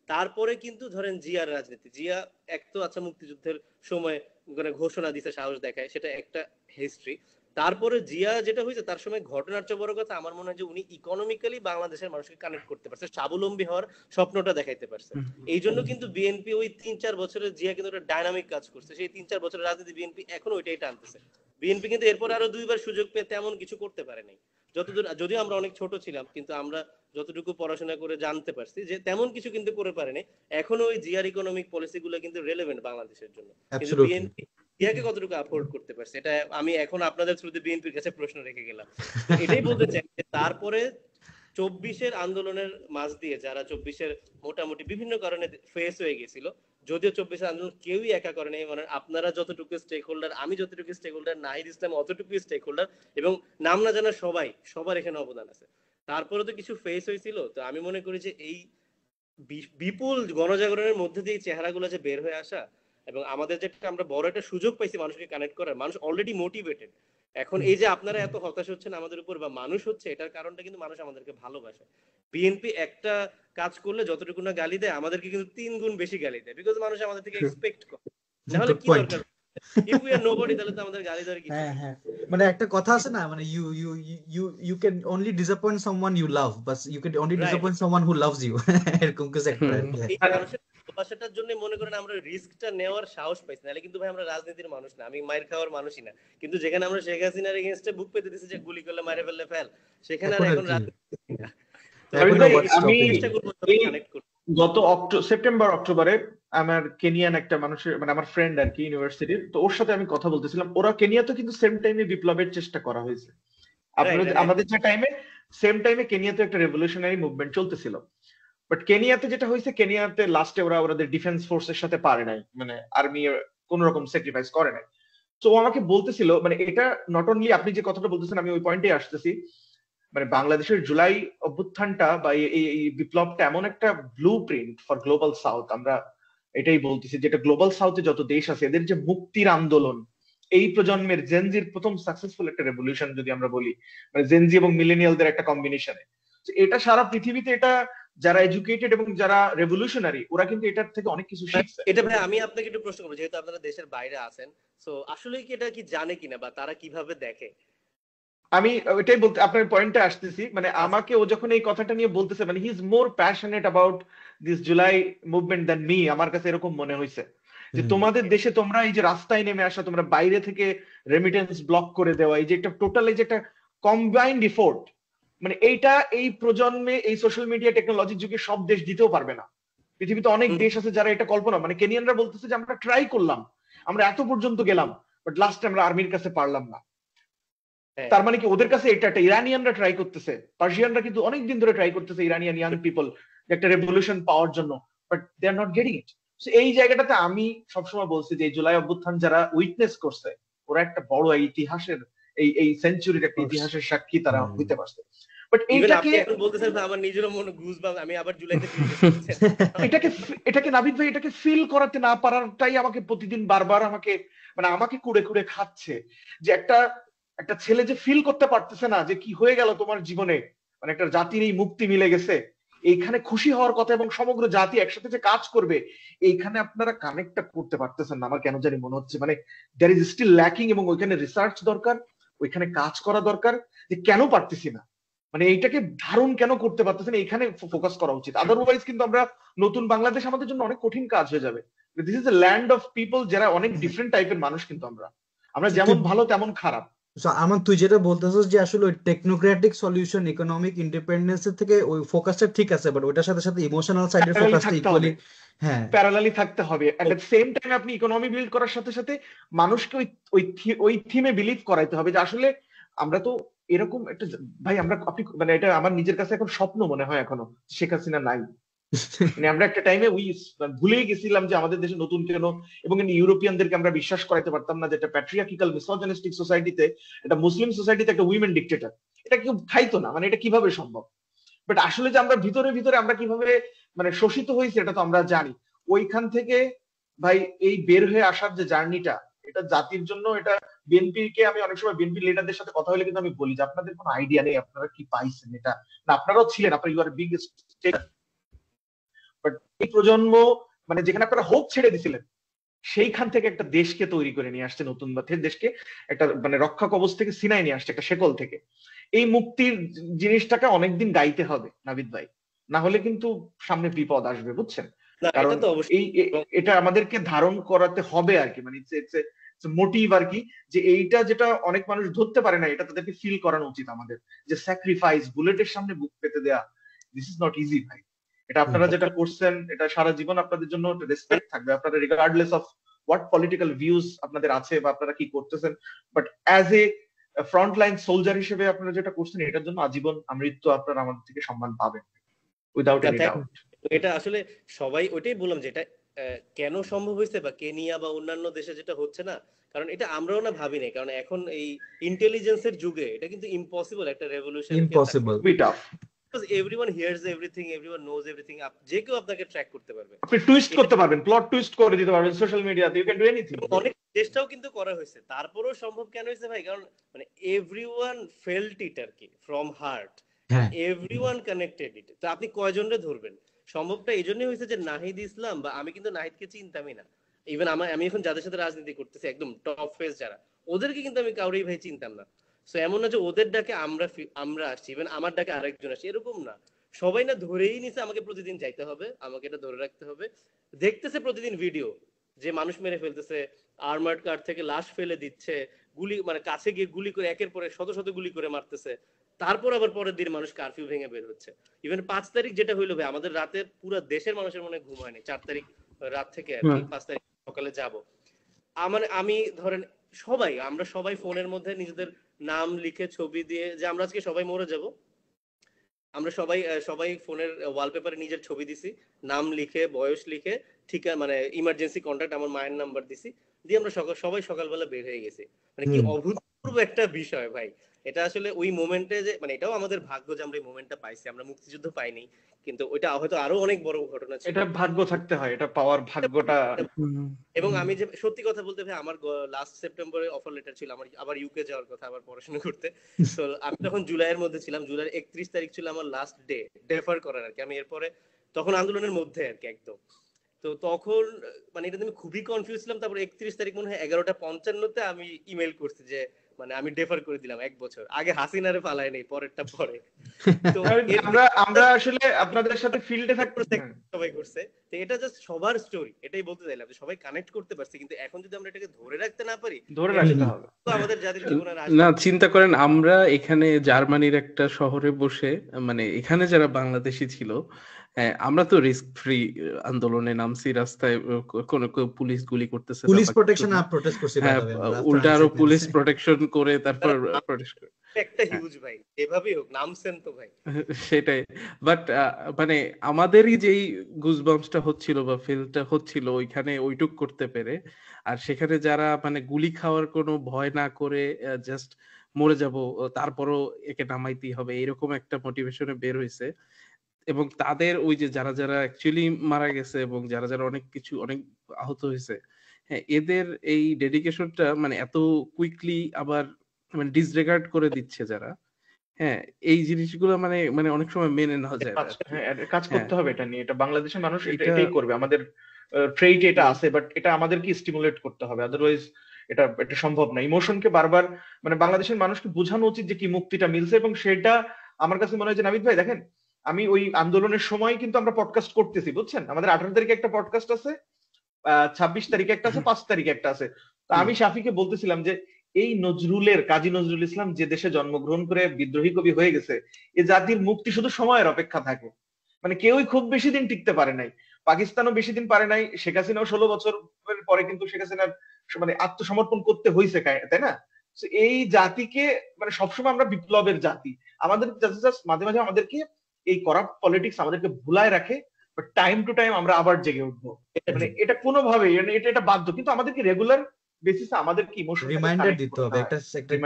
তারপরে কিন্তু ধরেন জিয়ার রাজনীতি, জিয়া এক তো আচ্ছা মুক্তিযুদ্ধের সময় মানে ঘোষণা দিতে সাহস দেখায়, সেটা একটা হিস্ট্রি। তারপরে জিয়া যেটা হয়েছে, তার সময় ঘটনার চেয়ে বড় কথা আমার মনে হয় যে উনি ইকোনমিক্যালি বাংলাদেশের মানুষকে কানেক্ট করতে পারছে, স্বাবলম্বী হওয়ার স্বপ্নটা দেখাইতে পারছে। এই জন্য কিন্তু বিএনপি ওই 3-4 বছরের জিয়া কিন্তু একটা ডাইনামিক কাজ করছে, সেই 3-4 বছরের রাজনীতি বিএনপি এখনো ওইটাই টানতেছে। বিএনপি কিন্তু এরপর আরো 2বার সুযোগ পেয়ে তেমন কিছু করতে পারে নাই, যতদূর, যদিও আমরা অনেক ছোট ছিলাম, কিন্তু আমরা যতটুকু পড়াশোনা করে জানতে পারছি যে তেমন কিছু কিন্তু করে পারেনি। এখনো ওই জিআর ইকোনমিক পলিসি গুলো কিন্তু রেলেভেন্ট বাংলাদেশের জন্য, কিন্তু বিএনপি জিয়াকে কতটুকু অ্যাফোর্ড করতে পারছে, এটা আমি এখন আপনাদের থ্রুতে বিএনপির কাছে প্রশ্ন রেখে গেলাম। এটাই বলতে চাই যে তারপরে 24-এর আন্দোলনের মাঝ দিয়ে যারা 24-এর মোটামুটি বিভিন্ন কারণে ফেস হয়ে গেছিল, যদিও 24-এর আন্দোলন কেউই একা করে নাই, মানে আপনারা যতটুকু স্টেক হোল্ডার, আমি যতটুকু স্টেক হোল্ডার, নাহিদ ইসলাম অতটুকু স্টেক হোল্ডার, এবং নাম না জানা সবার এখানে অবদান আছে। তারপরে তো কিছু ফেস হয়েছিল। তো আমি মনে করি যে এই বিপুল গণজাগরণের মধ্যে দিয়ে চেহারাগুলো যে বের হয়ে আসা, এবং আমাদের যে আমরা বড় একটা সুযোগ পাইছি মানুষকে কানেক্ট করার, মানুষ অলরেডি মোটিভেটেড। এখন এই যে আপনারা এত হতাশ হচ্ছেন আমাদের উপর বা মানুষ হচ্ছে, এটার কারণটা কিন্তু মানুষ আমাদেরকে ভালোবাসে। বিএনপি একটা কাজ করলে যতটুকু না গালি দেয়, আমাদেরকে কিন্তু 3 গুণ বেশি গালি দেয়, বিকজ মানুষ আমাদের থেকে এক্সপেক্ট করে। নাহলে কি দরকার, ইফ উই আর নোবডি, তাহলে তো আমাদের গালি দেওয়ার কিছু নেই। মানে একটা কথা আছে না, মানে you can only disappoint someone you love, but you can only disappoint someone who loves you, এরকম কিছু একটা। এই মানুষের ভালোবাসাটার জন্য মনে করেন আমরা রিস্কটা নেওয়ার সাহস পাইছি, নাহলে কিন্তু ভাই আমরা রাজনীতির মানুষ না, আমি মাইর খাওয়ার মানুষই না। কিন্তু যেখানে আমরা শেখ হাসিনার এগেইনস্টে বুক পেতে দিছি যে গুলি করলে মারে ফেললে ফেল, সেখানে আর এখন রাজনীতি না। আমি গত সেপ্টেম্বর অক্টোবরে আমার কেনিয়ান একটা মানুষের, মানে আমার ফ্রেন্ড আর কি ইউনিভার্সিটির, তো ওর সাথে আমি কথা বলতেছিলাম। ওরা কেনিয়াতে কিন্তু সেম টাইমে বিপ্লবের চেষ্টা করা হয়েছে, আমাদের যে টাইমে, সেম টাইমে কেনিয়াতে একটা রেভলিউশনারি মুভমেন্ট চলতেছিল। বাট কেনিয়াতে যেটা হয়েছে, কেনিয়াতে লাস্টে ওদের ডিফেন্স ফোর্সের সাথে পারে নাই, মানে আর্মি কোন রকম স্যাক্রিফাইস করে নাই। তো আমাকে বলতেছিল, মানে এটা নট অনলি আপনি যে কথাটা বলতেছেন, আমি ওই পয়েন্টে আসতেছি, মানে বাংলাদেশের জুলাই অভ্যুত্থানটা বা এই বিপ্লবটা এমন একটা blue print for global south, আমরা এটাই বলতেছি, যেটা গ্লোবাল সাউথে যত দেশ আছে এদের যে মুক্তির আন্দোলন, এই প্রজন্মের জেনজির প্রথম সাকসেসফুল একটা রেভলিউশন যদি আমরা বলি, মানে জেনজি এবং মিলেনিয়ালদের একটা কম্বিনেশনে, এটা সারা পৃথিবীতে, এটা যারা এডুকেটেড এবং যারা রেভলিউশনারি ওরা কিন্তু এটার থেকে অনেক কিছু শিখছে। এটা ভাই আমি আপনাকে একটু প্রশ্ন করবো, যেহেতু আপনারা দেশের বাইরে আছেন, সো আসলে কি এটা কি জানে কিনা বা তারা কিভাবে দেখে? আমি ওইটাই বলতে আপনার পয়েন্টে আসতেছি, মানে আমাকে ও যখন এই কথাটা নিয়ে বলতেছে, মানে he is more passionate about this July movement than me, আমার কাছে এরকম মনে হয়েছে যে তোমাদের দেশে তোমরা এই যে রাস্তায় নেমে আসা, তোমরা বাইরে থেকে রেমিটেন্স ব্লক করে দেওয়া, এই যে একটা টোটাল এই যে একটা কম্বাইন্ড এফোর্ট, মানে এইটা এই প্রজন্মে এই সোশ্যাল মিডিয়া টেকনোলজির যুগে সব দেশ দিতেও পারবে না। পৃথিবীতে অনেক দেশ আছে যারা এটা কল্পনা, মানে কেনিয়ানরা বলতেছে যে আমরা ট্রাই করলাম, আমরা এত পর্যন্ত গেলাম, বাট লাস্টে আমরা আর্মির কাছে পারলাম না। তার মানে কি ওদের কাছে এটা একটা, ইরানিয়ানরা ট্রাই করতেছে, পার্সিয়ানরা কিন্তু অনেকদিন ধরে ট্রাই করতেছে, ইরানিয়ান ইয়াং পিপল একটা রেভলিউশন পাওয়ার জন্য, but they are not getting it. এই জায়গাটাতে আমি সবসময় বলছি যে জুলাই অভ্যুত্থান যারা উইটনেস করছে ওরা একটা বড় ইতিহাসের, এই সেঞ্চুরির একটা ইতিহাসের সাক্ষী তারা হইতে পারছে। বাট এইটাকে এখন বলতেছেন আমার নিজেরও মনে গুজবাম্পস, আমি আবার জুলাইতে এটাকে নাবিদ ভাই এটাকে ফিল করাতে না পারাটাই আমাকে প্রতিদিন বারবার আমাকে কুড়ে কুড়ে খাচ্ছে, যে একটা ছেলে যে ফিল করতে পারতেছে না যে কি হয়ে গেল তোমার জীবনে, মানে একটা জাতির এই মুক্তি মিলে গেছে, এইখানে খুশি হওয়ার কথা এবং সমগ্র জাতি একসাথে যে কাজ করবে, এইখানে আপনারা কানেক্টটা করতে পারতেছেন না। আমার কেন জানি মনে হচ্ছে মানে দেয়ার ইজ স্টিল ল্যাকিং, এবং ওইখানে রিসার্চ দরকার, ওইখানে কাজ করা দরকার, যে কেন পারতেছি না, মানে এইটাকে ধারণ কেন করতে পারতেছেন, এইখানে ফোকাস করা উচিত। আদারওয়াইজ কিন্তু আমরা নতুন বাংলাদেশ আমাদের জন্য অনেক কঠিন কাজ হয়ে যাবে। This is a land of people, যারা অনেক ডিফারেন্ট টাইপের মানুষ, কিন্তু আমরা যেমন ভালো তেমন খারাপ। আমার তুই যেটা বলতেছিস যে আসলে ওই টেকনোক্রেটিক সলিউশন, ইকোনমিক ইন্ডিপেন্ডেন্স এর থেকে ওই ফোকাসটা ঠিক আছে, বাট ওইটার সাথে সাথে ইমোশনাল সাইডের ফোকাসটা ইকুয়ালি প্যারালালি থাকতে হবে। এট দ্য সেম টাইম আপনি ইকোনমি বিল্ড করার সাথে সাথে মানুষকে ওই থিমে বিলিভ করাইতে হবে যে আসলে আমরা তো এরকম একটা, ভাই আপনি মানে এটা আমার নিজের কাছে এখন স্বপ্ন মনে হয় এখনো, শেখ হাসিনা নাই। মানে আমরা একটা টাইমে ভুলেই গেছিলাম যে আমাদের দেশে নতুন কেন, এবং ইউরোপিয়ানদেরকে আমরা বিশ্বাস করাইতে পারতাম না যে একটা প্যাট্রিয়ার্কিক্যাল মিসোজিনিস্টিক সোসাইটিতে, একটা মুসলিম সোসাইটিতে একটা উইমেন ডিক্টেটর, এটা কেউ খাইতো না, মানে এটা কিভাবে সম্ভব। বাট আসলে যে আমরা ভিতরে ভিতরে আমরা কিভাবে মানে শোষিত হয়েছি এটা তো আমরা জানি। ওইখান থেকে ভাই এই বের হয়ে আসার যে জার্নিটা, এটা জাতির জন্য, এটা বিএনপি কে আমি অনেক সময় বিএনপি লিডারদের সাথে কথা হলে কিন্তু আমি বলি যে আপনাদের কোনো আইডিয়া নেই আপনারা কি পাইছেন, এটা না আপনারাও ছিলেন, আপনারা you are big stake, but এই প্রজন্ম মানে যেখানে আপনারা হোপ ছেড়ে দিছিলেন, সেইখান থেকে একটা দেশকে তৈরি করে নিয়ে আসছে, নতুন দেশকে একটা মানে রক্ষা কবচ থেকে সিনাই নিয়ে আসছে, একটা শেকল থেকে। এই মুক্তির জিনিসটাকে অনেকদিন গাইতে হবে নাবিদ ভাই, না হলে কিন্তু সামনে বিপদ আসবে, বুঝছেন? কারণ এটা আমাদেরকে ধারণ করাতে হবে আর কি, মানে মোটিভ আর কি, যে এইটা যেটা অনেক মানুষ ধরতে পারে না, এটা তাদেরকে ফিল করানো উচিত আমাদের, যে স্যাক্রিফাইস, বুলেটের সামনে বুক পেতে দেয়া, দিস ইজ নট ইজি ভাই। এটা আপনারা যেটা করছেন এটা সারা জীবন আপনাদের জন্য রেসপেক্ট থাকবে, আপনারা regardless of what political views আপনাদের আছে বা আপনারা কি করতেছেন, but as a frontline soldier হিসেবে আপনারা যেটা করছেন এটার জন্য আজীবন আমৃত্যু আপনারা আমাদের থেকে সম্মান পাবেন, উইদাউট এনি ডাউট। এটা আসলে সবাই ওইটাই বললাম যে এটা কেন সম্ভব হয়েছে বা কেনিয়া বা অন্যান্য দেশে যেটা হচ্ছে না, কারণ এটা আমরাও না ভাবি নাই, কারণ এখন এই ইন্টেলিজেন্সের যুগে এটা কিন্তু ইম্পসিবল একটা revolution, impossible, because everyone hears everything, everyone knows everything, যে কেউ আপনাকে ট্র্যাক করতে পারবে, আপনি টুইস্ট করতে পারবেন, প্লট টুইস্ট করে দিতে পারবেন সোশ্যাল মিডিয়াতে, ইউ ক্যান ডু এনিথিং। অনেক চেষ্টাও কিন্তু করা হয়েছে, তারপরেও সম্ভব কেন হয়েছে ভাই, কারণ মানে এভরিওয়ান ফেল্ট ইট আর কি, ফ্রম হার্ট, এভরিওয়ান কানেক্টেড ইট। তো আপনি কয়জনরে ধরবেন? সম্ভবটা এই জন্যই হয়েছে যে নাহিদ ইসলাম, বা আমি কিন্তু নাহিদকে চিনতামই না, ইভেন আমি এখন যাদের সাথে রাজনীতি করতেছি একদম টপ ফেস যারা, ওদেরকে কিন্তু আমি কাউরেই ভাই চিনতাম না। সো এমন না যে ওদের ডাকে আমরা আসছি, ইভেন আমার ডাকে আরেকজন আসছে, এরকম না, সবাই না ধরেই নিছে আমাকে প্রতিদিন যাইতে হবে, আমাকে এটা ধরে রাখতে হবে। দেখতেছে প্রতিদিন ভিডিও যে মানুষ মেরে ফেলতেছে, আর্মার্ড কার থেকে লাশ ফেলে দিচ্ছে, গুলি মানে কাছে গিয়ে গুলি করে একের পরে শত শত গুলি করে মারতেছে, তারপর আবার পরের দিন মানুষ কারফিউ ভেঙে বের হচ্ছে। ইভেন 5 তারিখ যেটা হইলো ভাই, আমাদের রাতে পুরো দেশের মানুষের মনে ঘুম হয়নি, 4 তারিখ রাত থেকে আর কি 5 তারিখ সকালে যাব। আমি ধরেন আমরা সবাই ফোনের মধ্যে নিজেদের নাম লিখে ছবি দিয়ে, যে আমরা আজকে সবাই মরে যাব, আমরা সবাই ফোনের ওয়ালপেপারে নিজের ছবি দিছি, নাম লিখে, বয়স লিখে, ঠিক মানে ইমার্জেন্সি কন্টাক্ট আমার মায়ের নাম্বার দিছি, দিয়ে আমরা সবাই সকালবেলা বের হয়ে গেছি। মানে কি অভূতপূর্ব একটা বিষয় ভাই। এটা আসলে ওই মোমেন্টে যে মানে এটাও আমাদের ভাগ্য যে আমরা এই মোমেন্টটা পাইছি, আমরা মুক্তিযুদ্ধ পাইনি, কিন্তু ওইটা হয়তো আরো অনেক বড় ঘটনা ছিল। এটা ভাগ্য থাকতে হয়, এটা পাওয়ার ভাগ্যটা। এবং আমি যে সত্যি কথা বলতে ভাই, আমার লাস্ট সেপ্টেম্বরে অফার লেটার ছিল আমার আবার ইউকে যাওয়ার কথা, আবার পড়াশোনা করতে। তো আমি তখন জুলাইয়ের মধ্যে ছিলাম, জুলাইয়ের 31 তারিখ ছিল আমার লাস্ট ডে ডেফার করার আর কি। আমি এরপরে তখন আন্দোলনের মধ্যে আর কি একদম। তো তখন মানে এটা আমি খুবই কনফিউজ ছিলাম। তারপর 31 তারিখ মনে হয় 11:55-তে আমি ইমেল করছি যে মানে আমি ডেফার করে দিলাম 1 বছর। আগে হাসিনারে ফালাই নেই, পরেরটা পরে। তো আমরা আসলে আপনাদের সাথে ফিল্ডে থাকতে সবাই করছে। তো এটা জাস্ট সবার স্টোরি, এটাই বলতে চাইলাম যে সবাই কানেক্ট করতে পারছে, কিন্তু এখন যদি আমরা এটাকে ধরে রাখতে না পারি, ধরে রাখতে হবে। তো আমাদের জাতির জীবনের না, চিন্তা করেন আমরা এখানে জার্মানির একটা শহরে বসে, মানে এখানে যারা বাংলাদেশি ছিল, আমরা তো রিস্ক ফ্রি আন্দোলনে নামছি, রাস্তায় কোন পুলিশ গুলি করতেছে, পুলিশ প্রোটেকশন আপ প্রোটেস্ট করছি, হ্যাঁ, উল্টা আরো পুলিশ প্রোটেকশন করে তারপর প্রোটেস্ট করে একটা হিউজ ভাই, এভাবেই হোক নামছেন তো ভাই। সেটাই। বাট মানে আমাদেরই যেই গুজবাম্পসটা হচ্ছিল বা ফিলটা হচ্ছিল ওইখানে ওইটুক করতে পেরে, আর সেখানে যারা মানে গুলি খাওয়ার কোনো ভয় না করে জাস্ট মরে যাব তারপরও একে নামাইতেই হবে এরকম একটা মোটিভেশনে বের হয়েছে, এবং তাদের ওই যে যারা যারা অ্যাকচুয়ালি মারা গেছে এবং যারা যারা অনেক আহত হয়েছে, হ্যাঁ, এদের এই ডেডিকেশনটা মানে এত কুইকলি আবার মানে ডিসরেগার্ড করে দিচ্ছে যারা, হ্যাঁ, এই জিনিসগুলো মানে মানে অনেক সময় মেনে নেওয়া যায় না। কাজ করতে হবে এটা নিয়ে, এটা বাংলাদেশের মানুষ এটাই করবে, আমাদের ট্রেইট এটা আছে, বাট এটা আমাদেরকে স্টিমুলেট করতে হবে, আদারওয়াইজ এটা এটা সম্ভব না। ইমোশনকে বারবার মানে বাংলাদেশের মানুষকে বোঝানো উচিত যে কি মুক্তিটা মিলছে, এবং সেটা আমার কাছে মনে হয় যে নাবিদ ভাই দেখেন, আমি ওই আন্দোলনের সময় কিন্তু আমরা পডকাস্ট করতেছি, বুঝছেন, আমাদের 18 তারিখে একটা পডকাস্ট আছে, 26 তারিখে একটা আছে, 5 তারিখে একটা আছে। তো আমি শাফিকে বলতেছিলাম যে এই কাজী নজরুল ইসলাম যে দেশে জন্মগ্রহণ করে বিদ্রোহী কবি হয়ে গেছে, এ জাতির মুক্তি শুধু সময়ের অপেক্ষা থাকে, মানে কেউই খুব বেশি দিন টিকতে পারে নাই, পাকিস্তানও বেশি দিন পারে নাই, শেখ হাসিনাও 16 বছর পরে কিন্তু শেখ হাসিনার মানে আত্মসমর্পণ করতে হয়েছে, তাই না? এই জাতিকে মানে সবসময় আমরা বিপ্লবের জাতি, আমাদের মাঝে মাঝে আমাদেরকে এই করাপ্ট পলিটিক্স আমাদেরকে ভুলায় রাখে, বাট টাইম টু টাইম আমরা আবার জেগে উঠবো, মানে এটা কোনোভাবেই মানে এটা বাধ্য, কিন্তু আমাদেরকে রেগুলার বেসিসে আমাদেরকে ইমোশন রিমাইন্ডার দিতে হবে, একটা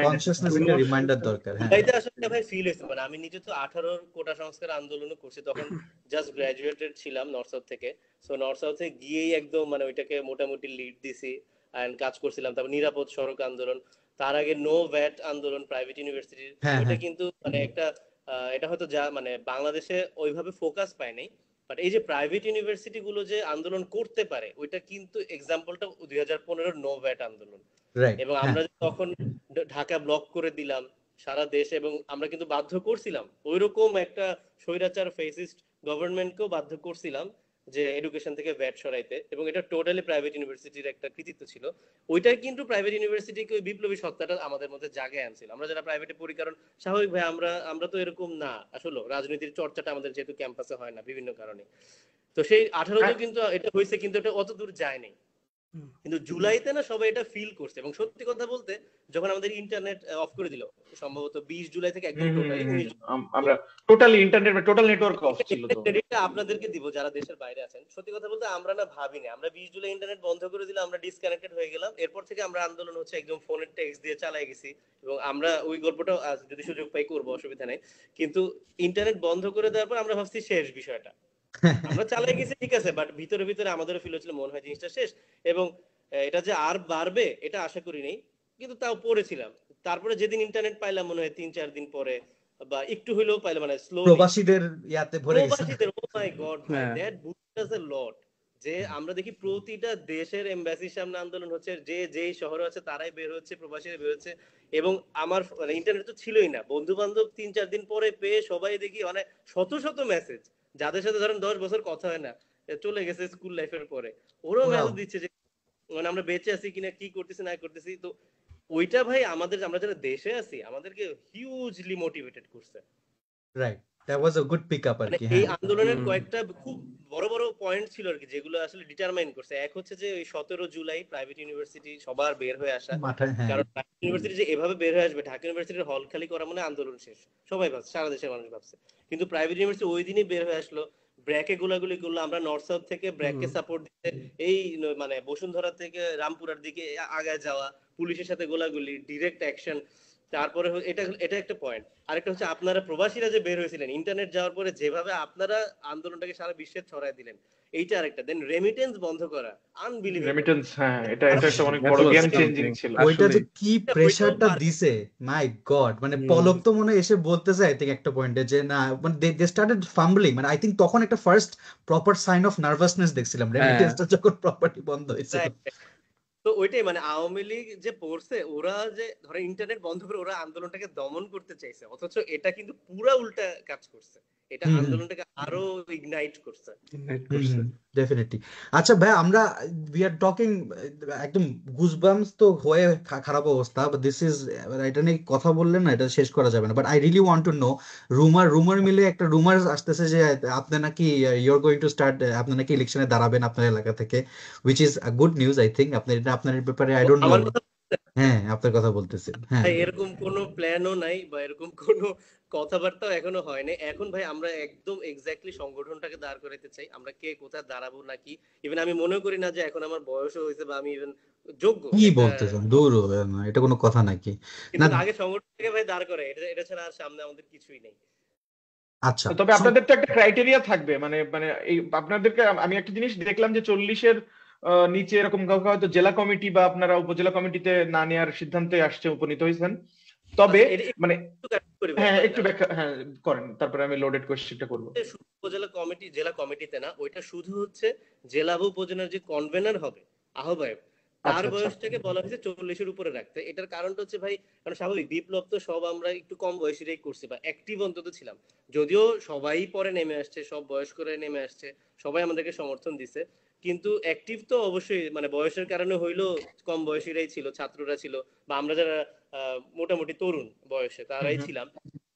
কনসিয়াসনেস একটা রিমাইন্ডার দরকার। হ্যাঁ, এটা আসলে ভাই ফিল হইছে, মানে আমি নিজে তো 18 কোটা সংস্কার আন্দোলন করছি, তখন জাস্ট গ্রাজুয়েটেড ছিলাম নর্থ সাউথ থেকে। সো নর্থ সাউথে গিয়েই একদম মানে ওইটাকে মোটামুটি লিড দিছি এন্ড কাজ করছিলাম। তারপর নিরাপদ সড়ক আন্দোলন, তার আগে নো ভ্যাট আন্দোলন প্রাইভেট ইউনিভার্সিটির, ওইটা কিন্তু মানে একটা এটা হয়তো যা মানে বাংলাদেশে ওইভাবে ফোকাস পায় নাই, বাট এই যে প্রাইভেট ইউনিভার্সিটি গুলো যে আন্দোলন করতে পারে, ওইটা কিন্তু এক্সাম্পলটা 2015 নো ভ্যাট আন্দোলন। এবং আমরা তখন ঢাকা ব্লক করে দিলাম সারা দেশ, এবং আমরা কিন্তু বাধ্য করছিলাম ওইরকম একটা স্বৈরাচার ফেসিস্ট গভর্নমেন্টকেও বাধ্য করছিলাম যে এডুকেশন থেকে ভ্যাট সরাইতে, এবং এটা টোটালি প্রাইভেট ইউনিভার্সিটির একটা কৃতিত্ব ছিল। ওইটাই কিন্তু প্রাইভেট ইউনিভার্সিটিকে ওই বিপ্লবী সত্তাটা আমাদের মধ্যে জাগে আনছিল। আমরা যারা প্রাইভেটে পড়ি, কারণ স্বাভাবিক ভাই আমরা তো এরকম না, আসলে রাজনীতির চর্চাটা আমাদের যেহেতু ক্যাম্পাসে হয় না বিভিন্ন কারণে, তো সেই 18 কিন্তু এটা হয়েছে, কিন্তু এটা অত দূর যায়নি। কিন্তু জুলাইতে না সবাই এটা ফিল করছে, এবং সত্যি কথা বলতে যখন আমাদের ইন্টারনেট অফ করে দিল, সম্ভবত 20 জুলাই থেকে একদম টোটালি আমরা totally internet total network of ছিল। তো ক্রেডিটটা আপনাদেরকে দিব যারা দেশের বাইরে আছেন। সত্যি কথা বলতে আমরা না ভাবিনি, আমরা 20 জুলাই ইন্টারনেট বন্ধ করে দিলাম, আমরা ডিসকানেক্টেড হয়ে গেলাম। এরপর থেকে আমরা আন্দোলন হচ্ছে একদম ফোনের টেক্সট দিয়ে চালাই গেছি, এবং আমরা ওই গল্পটাও যদি সুযোগ পাই করবো, অসুবিধা নেই। কিন্তু ইন্টারনেট বন্ধ করে দেওয়ার পর আমরা ভাবছি শেষ বিষয়টা, আমরা চালাই গেছি ঠিক আছে, বাট ভিতরে ভিতরে আমাদেরও ফিল হচ্ছিল মনে হয় জিনিসটা শেষ, এবং এটা যে আর বাড়বে এটা আশা করি নেই, কিন্তু তাও পড়েছিলাম। তারপরে যেদিন ইন্টারনেট পাইলাম মনে হয় 3-4 দিন পরে, বা একটু হইলেও পাইলাম, মানে স্লোলি প্রবাসীদের ইয়াতে ভরে গেছে। প্রবাসীদের, ও মাই গড ভাই, দ্যাট বুস্টস আস আ লট, যে আমরা দেখি প্রতিটা দেশের এমবাসির সামনে আন্দোলন হচ্ছে, যে যেই শহরে আছে তারাই বের হচ্ছে, প্রবাসীরা বের হচ্ছে। এবং আমার মানে ইন্টারনেট তো ছিলই না, বন্ধু বান্ধব 3-4 দিন পরে পেয়ে সবাই দেখি মানে শত শত মেসেজ, যাদের সাথে ধরেন 10 বছর কথা হয় না, চলে গেছে স্কুল লাইফের পরে, ওরাও মেসেজ দিচ্ছে যে মানে আমরা বেঁচে আছি কিনা, কি করতেছি না করতেছি। তো ওইটা ভাই আমাদের, আমরা যারা দেশে আছি আমাদেরকে হিউজলি মোটিভেটেড করছে। Right, that was a good pickup আর কি। এই আন্দোলনের কয়েকটা খুব বড় বড় পয়েন্ট ছিল আর কি, যেগুলো আসলে ডিটারমাইন করছে। এক হচ্ছে যে ওই 17 জুলাই প্রাইভেট ইউনিভার্সিটি সবার বের হয়ে আসা, কারণ প্রাইভেট ইউনিভার্সিটি যে এভাবে বের হয়ে আসবে, ঢাকা ইউনিভার্সিটির হল খালি করা মানে আন্দোলন শেষ, সবাই ভাবছে, সারা দেশের মানুষ ভাবছে। কিন্তু প্রাইভেট ইউনিভার্সিটি ওই দিনই বের হয়ে আসলো, ব্র্যাকে গোলাগুলি করলো, আমরা নর্থ সাউথ থেকে ব্র্যাককে সাপোর্ট দিতে এই মানে বসুন্ধরা থেকে রামপুরার দিকে আগায় যাওয়া, পুলিশের সাথে গোলাগুলি, ডিরেক্ট অ্যাকশন। তারপরে এটা এটা একটা পয়েন্ট। আরেকটা হচ্ছে আপনারা প্রবাসীরা যে বের হয়েছিলেন ইন্টারনেট যাওয়ার পরে, যেভাবে আপনারা আন্দোলনটাকে সারা বিশ্বে ছড়ায় দিলেন, এইটা আরেকটা। দেন রেমিটেন্স বন্ধ করা, আনবিলিভেবল। রেমিটেন্স, হ্যাঁ, এটা একটা অনেক That বড় was গেম চেঞ্জিং something. ছিল। ওইটা যে আসলেই। কি প্রেসারটা দিছে, মাই গড। মানে হুম। পলক তো মনে হয় এসে বলতেছে আই থিঙ্ক একটা পয়েন্টে যে না, মানে দে স্টার্টেড ফাম্বলিং। মানে আই থিঙ্ক তখন একটা first proper sign of nervousness দেখছিলাম হ্যাঁ রেমিটেন্সটা যখন প্রপার্টি বন্ধ হয়েছিল। তো ওইটাই মানে আওয়ামী লীগ যে পড়ছে, ওরা যে ধরে ইন্টারনেট বন্ধ করে ওরা আন্দোলনটাকে দমন করতে চাইছে, অথচ এটা কিন্তু পুরা উল্টা কাজ করছে, এটা হুম। আন্দোলনটাকে আরো ইগনাইট করছে। Ignite করছে। ডেফিনেটলি। আচ্ছা ভাই, আমরা উই আর টকিং একদম গুজবাম্পস তো হয়ে খারাপ অবস্থা, বাট দিস ইজ, এটা নিয়ে কথা বললেন না, এটা শেষ করা যাবে না। But I really want to know, রুমার মিলে একটা রুমার আসতেছে যে আপনি নাকি ইউর গোয়িং টু স্টার্ট, আপনি নাকি ইলেকশনে দাঁড়াবেন আপনার এলাকা থেকে, which is a good news I think. আপনার এটা, আপনার ব্যাপারে আই ডোন্ট নো। আমার কথা হ্যাঁ, আপনার কথা বলতেছেন। হ্যাঁ, ভাই, এরকম কোনো প্ল্যানও নাই বা এরকম কোনো কথাবার্তাও এখনো হয়নি। এখন ভাই আমরা একদম এক্স্যাক্টলি সংগঠনটাকে দাঁড় করাইতে চাই, আমরা কে কোথায় দাঁড়াবো নাকি। ইভেন আমি মনে করি না যে এখন আমার বয়সও হয়েছে বা আমি ইভেন যোগ্য কি একটা, বলতেছেন? দূর হবে না, এটা কোনো কথা নাকি? না, কিন্তু আগে সংগঠনটাকে ভাই দাঁড় করে, এটা এটা ছাড়া আর সামনে আমাদের কিছুই নেই। আচ্ছা। তবে আপনাদের তো একটা ক্রাইটেরিয়া থাকবে, মানে মানে এই আপনাদেরকে আমি একটা জিনিস দেখলাম যে 40-এর নিচে এরকম কাউকে হয়তো জেলা কমিটি বা আপনারা উপজেলা কমিটিতে না নেওয়ার সিদ্ধান্তে উপনীত হয়েছেন। তবে আচ্ছা, এটা মানে একটু correct করি ভাই, হ্যাঁ, মানে একটু ব্যাখ্যা হ্যাঁ করেন, তারপরে আমি লোডেড কোয়েশ্চেনটা করবো। শুধু উপজেলা কমিটি, জেলা কমিটিতে না, ওইটা শুধু হচ্ছে জেলা বা উপজেলার যে কনভেনর হবে, আহ্বায়ক, তার আচ্ছা আচ্ছা। বয়সটাকে বলা হয়েছে 40-এর উপরে রাখতে। এটার কারণটা হচ্ছে ভাই, কারণ স্বাভাবিক বিপ্লব তো সব আমরা একটু কম বয়সীরাই করছি বা অ্যাক্টিভ অন্তত ছিলাম, যদিও সবাই পরে নেমে আসছে, সব বয়স্করা নেমে আসছে, সবাই আমাদেরকে সমর্থন দিছে, কিন্তু অ্যাক্টিভ তো অবশ্যই মানে বয়সের কারণে হইলো কম বয়সীরাই ছিল, ছাত্ররা ছিল, বা আমরা যারা মোটামুটি তরুণ বয়সে তারাই ছিলাম।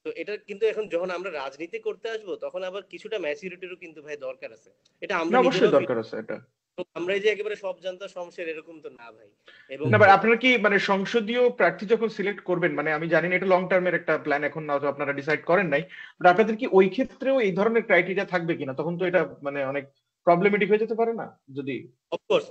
তো এটা কিন্তু এখন যখন আমরা রাজনীতি করতে আসবো, তখন আবার কিছুটা ম্যাচুরিটিরও কিন্তু ভাই দরকার আছে। এটা না, আমরা অবশ্যই নিজেরাও দরকার আছে এটা। আমরা এই যে একেবারে সব জানতা শমশের এরকম তো না ভাই। এবং না, বাট আপনারা কি মানে সংসদীয় প্রার্থী যখন সিলেক্ট করবেন, মানে আমি জানি না এটা লং টার্মের একটা প্ল্যান, এখন না আপনারা ডিসাইড করেন নাই, বাট আপনাদের কি ওই ক্ষেত্রেও এই ধরনের ক্রাইটেরিয়া থাকবে কিনা? তখন তো এটা মানে অনেক প্রবলেমেটিক হয়ে যেতে পারে না যদি।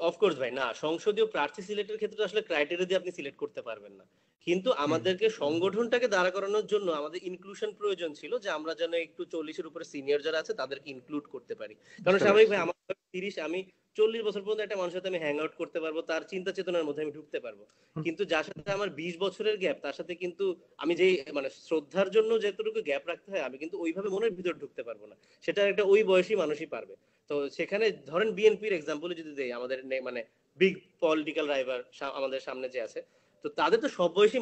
অফকোর্স ভাই, না সংসদীয় প্রার্থী সিলেক্টের ক্ষেত্রে আসলে ক্রাইটেরিয়া দিয়ে আপনি সিলেক্ট করতে পারবেন না, কিন্তু আমাদেরকে সংগঠনটাকে দাঁড়া করানোর জন্য আমাদের ইনক্লুশন প্রয়োজন ছিল, যে আমরা যেন একটু 40-এর উপরে সিনিয়র যারা আছে তাদেরকে ইনক্লুড করতে পারি। কারণ স্বাভাবিক ভাই, আমার 30, আমি 40 বছর পর্যন্ত একটা মানুষের সাথে আমি হ্যাং আউট করতে পারবো, তার চিন্তা চেতনার মধ্যে আমি ঢুকতে পারবো, কিন্তু যার সাথে আমার 20 বছরের গ্যাপ, তার সাথে কিন্তু আমি যেই মানে শ্রদ্ধার জন্য যেটুকু গ্যাপ রাখতে হয়, আমি কিন্তু ওইভাবে মনের ভিতর ঢুকতে পারবো না, সেটা একটা ওই বয়সী মানুষই পারবে। তো সেখানে ধরেন বিএনপির এক্সাম্পল যদি দেই, আমাদের মানে বিগ পলিটিক্যাল রাইভাল আমাদের সামনে যে আছে, তো তাদের তো সব বয়সী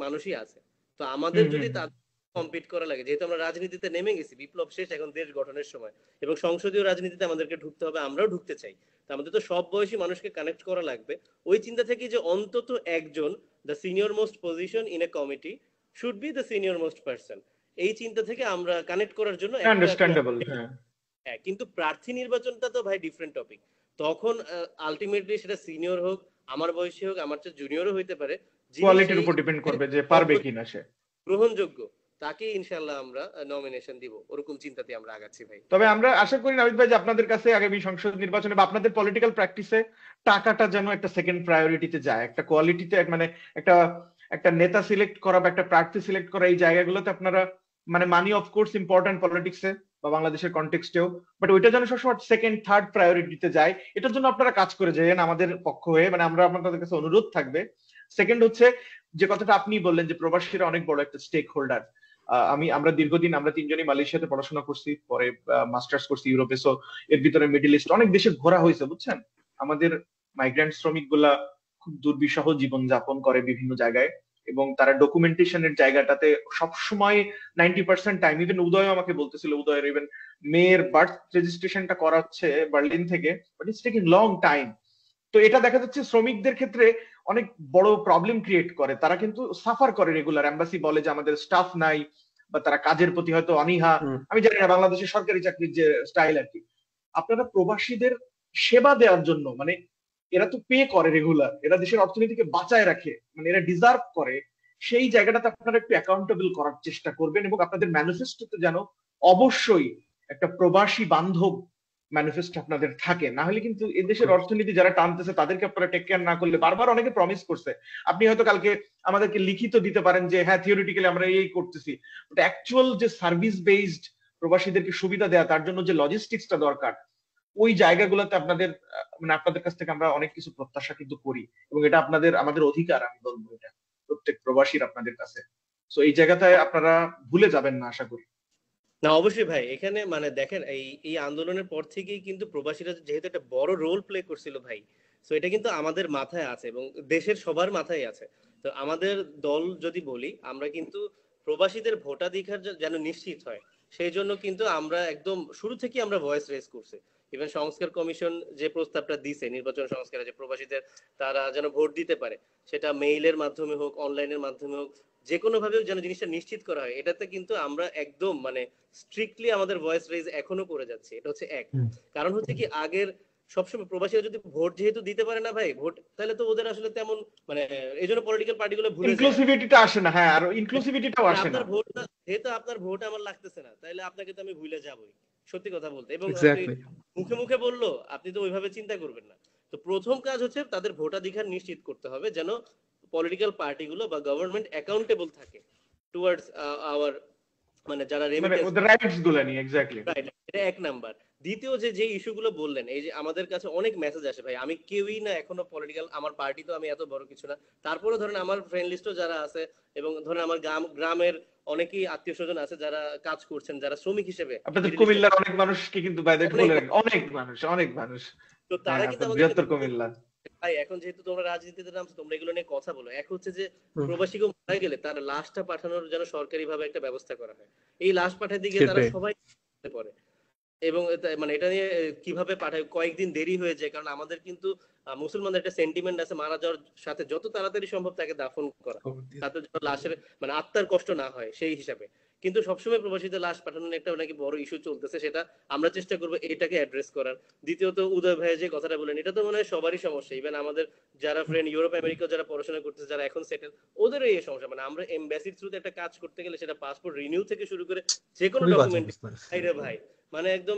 মানুষই আছে। তো আমাদের যদি তাদের কম্পিট করা লাগে, যেহেতু আমরা রাজনীতিতে নেমে গেছি, বিপ্লব শেষ, এখন দেশ গঠনের সময়, এবং সংসদীয় রাজনীতিতে আমাদেরকে ঢুকতে হবে, আমরাও ঢুকতে চাই, তো আমাদের তো সব বয়সী মানুষকে কানেক্ট করা লাগবে। ওই চিন্তা থেকে যে অন্তত একজন, the senior most position in a committee should be the senior most person, এই চিন্তা থেকে আমরা কানেক্ট করার জন্য আন্ডারস্ট্যান্ডেবল। হ্যাঁ, হ্যাঁ, কিন্তু প্রার্থী নির্বাচনটা তো ভাই ডিফারেন্ট টপিক। তখন আলটিমেটলি সেটা সিনিয়র হোক, আমার বয়সী হোক, আমার চেয়ে জুনিয়রও হইতে পারে, যিনি কোয়ালিটির সেই উপর ডিপেন্ড করবে যে পারবে কিনা সে গ্রহণযোগ্য, তাকে ইনশাআল্লাহ আমরা নমিনেশন দিব, ওরকম চিন্তাতে আমরা আগাচ্ছি ভাই। তবে আমরা আশা করি নাবিদ ভাই যে আপনাদের কাছে আগামী সংসদ নির্বাচনে বা আপনাদের পলিটিক্যাল প্র্যাকটিসে টাকাটা যেন একটা সেকেন্ড প্রায়োরিটিতে যায়, একটা কোয়ালিটিতে, মানে একটা একটা নেতা সিলেক্ট করা বা একটা প্রার্থী সিলেক্ট করা, এই জায়গাগুলোতে আপনারা মানে মানি অফকোর্স ইম্পর্টেন্ট পলিটিক্সে বা বাংলাদেশের কনটেক্সটেও, বাট ওইটা যেন সবসময় সেকেন্ড থার্ড প্রায়োরিটিতে যায়, এটার জন্য আপনারা কাজ করে যান আমাদের পক্ষ হয়ে, মানে আমরা আপনাদের কাছে অনুরোধ থাকবে। সেকেন্ড হচ্ছে যে কথাটা আপনি বললেন যে প্রবাসীরা অনেক বড় একটা স্টেক হোল্ডার। আমরা দীর্ঘদিন আমরা তিনজনই মালয়েশিয়াতে পড়াশোনা করছি, পরে মাস্টার্স করছি ইউরোপে, সো এর ভিতরে মিডল ইস্ট অনেক দেশে ঘোরা হয়েছে, বুঝছেন। আমাদের মাইগ্রেন্ট শ্রমিক গুলা খুব দুর্বিষহ জীবন যাপন করে বিভিন্ন জায়গায়, এবং তারা ডকুমেন্টেশনের জায়গাটাতে সবসময় 90% টাইম, ইভেন উদয় আমাকে বলতেছিল, উদয়ের ইভেন মেয়ের বার্থ রেজিস্ট্রেশনটা করা হচ্ছে বার্লিন থেকে, but it's taking long time. তো এটা দেখা যাচ্ছে শ্রমিকদের ক্ষেত্রে অনেক বড় প্রবলেম ক্রিয়েট করে, তারা কিন্তু সাফার করে রেগুলার। এম্বাসি বলে যে আমাদের স্টাফ নাই, বা তারা কাজের প্রতি হয়তো অনীহা, আমি জানি না বাংলাদেশের সরকারি চাকরির যে স্টাইল আর কি। আপনারা প্রবাসীদের সেবা দেওয়ার জন্য, মানে এরা তো পে করে রেগুলার, এরা দেশের অর্থনীতিকে বাঁচায় রাখে, মানে এরা ডিজার্ভ করে, সেই জায়গাটাতে আপনারা একটু অ্যাকাউন্টেবল করার চেষ্টা করবেন, এবং আপনাদের ম্যানিফেস্টোতে যেন অবশ্যই একটা প্রবাসী বান্ধব ম্যানিফেস্টো আপনাদের থাকে, না হলে কিন্তু এদেশের অর্থনীতি যারা টানতেছে তাদেরকে আপনারা টেক কেয়ার না করলে, বারবার অনেকে প্রমিস করছে, আপনি হয়তো কালকে আমাদেরকে লিখিত দিতে পারেন যে হ্যাঁ থিওরিটিক্যালি আমরা এই করতেছি, বাট অ্যাকচুয়াল যে সার্ভিস বেসড প্রবাসীদেরকে সুবিধা দেয়া, তার জন্য যে লজিস্টিক্সটা দরকার, ওই জায়গাগুলোতে আপনাদের মানে আপনাদের কাছ থেকে আমরা অনেক কিছু প্রত্যাশা কিন্তু করি, এবং এটা আমাদের অধিকার, আমি বলবো এটা প্রত্যেক প্রবাসীর আপনাদের কাছে। তো এই জায়গাটায় আপনারা ভুলে যাবেন না আশা করি। না অবশ্যই ভাই, এখানে মানে দেখেন এই আন্দোলনের পর থেকেই কিন্তু প্রবাসীরা যেহেতু একটা বড় রোল প্লে করছিল ভাই, তো এটা কিন্তু আমাদের মাথায় আছে এবং দেশের সবার মাথায় আছে। তো আমাদের দল যদি বলি, আমরা কিন্তু প্রবাসীদের ভোটাধিকার যেন নিশ্চিত হয় সেই জন্য কিন্তু আমরা একদম শুরু থেকেই আমরা ভয়েস রেজ করছি। ইভেন সংস্কার কমিশন যে প্রস্তাবটা দিছে নির্বাচন সংস্কারে, যে প্রবাসীদের তারা যেন ভোট দিতে পারে, সেটা মেইলের মাধ্যমে হোক অনলাইনের মাধ্যমে হোক, যে কোনো ভাবে যেন জিনিসটা নিশ্চিত করা হয়, এটাতে কিন্তু আমরা একদম মানে স্ট্রিক্টলি আমাদের ভয়েস রেজ এখনো করে যাচ্ছে। এটা হচ্ছে এক। কারণ হচ্ছে কি, আগের সবসময় প্রবাসীরা যদি ভোট যেহেতু দিতে পারে না ভাই, ভোট তাহলে তো ওদের আসলে তেমন মানে এই জন্য পলিটিক্যাল পার্টিগুলো ভুলে যায়। ইনক্লুসিভিটিটা আসে না, হ্যাঁ, আর ইনক্লুসিভিটিটাও আসে না। আপনার ভোট যেহেতু আপনার ভোট আমার লাগতেছে না, তাহলে আপনাকে তো আমি ভুলে যাবই, সত্যি কথা বলতে। এবং মুখে মুখে বললো, আপনি তো ওইভাবে চিন্তা করবেন না। তো প্রথম কাজ হচ্ছে তাদের ভোটাধিকার নিশ্চিত করতে হবে, যেন পলিটিক্যাল পার্টিগুলো বা গভর্নমেন্ট অ্যাকাউন্টেবল থাকে টুয়ার্ডস আওয়ার মানে যারা রাইটস গুলো নিয়ে। এক্স্যাক্টলি, এটা এক নাম্বার। দ্বিতীয় যে ইস্যুগুলো বললেন, এই যে আমাদের কাছে অনেক মেসেজ আসে ভাই, আমি কেউই না এখনো পলিটিক্যাল, আমার পার্টি তো আমি এত বড় কিছু না, তারপরে ধরেন আমার ফ্রেন্ড লিস্টও যারা আছে এবং ধরেন আমার গ্রামের অনেকেই আত্মীয় স্বজন আছে যারা কাজ করছেন, যারা শ্রমিক হিসেবে। আপনাদের কুমিল্লার অনেক মানুষকে কিন্তু বাইরে বলে রাখেন, অনেক মানুষ তো তারা কিন্তু বৃহত্তর কুমিল্লা। ভাই এখন যেহেতু তোমরা রাজনীতিতে নামছো, তোমরা এগুলো নিয়ে কথা বলো। এক হচ্ছে যে প্রবাসীকে মারা গেলে তার লাশটা পাঠানোর যেন সরকারি ভাবে একটা ব্যবস্থা করা হয়। এই লাশ পাঠাতে গিয়ে তারা সবাই পড়ে, এবং মানে এটা নিয়ে কিভাবে পাঠায়, কয়েকদিন দেরি হয়ে যায়। কারণ আমাদের কিন্তু মুসলমানদের একটা সেন্টিমেন্ট আছে, মারা যাওয়ার সাথে যত তাড়াতাড়ি সম্ভব তাকে দাফন করা, তাতে যেন লাশের মানে আত্মার কষ্ট না হয় সেই হিসাবে। কিন্তু সবসময় প্রবাসীদের লাশ পাঠানোর একটা নাকি বড় ইস্যু চলতেছে, সেটা আমরা চেষ্টা করবো এটাকে অ্যাড্রেস করার। দ্বিতীয়ত উদয় ভাই যে কথাটা বলেন, এটা তো মনে হয় সবারই সমস্যা। ইভেন আমাদের যারা ফ্রেন্ড ইউরোপ আমেরিকা যারা পড়াশোনা করতেছে, যারা এখন সেটেল, ওদেরও এই সমস্যা। মানে আমরা এমবাসির থ্রুতে একটা কাজ করতে গেলে, সেটা পাসপোর্ট রিনিউ থেকে শুরু করে যে কোনো ডকুমেন্ট ভাই মানে একদম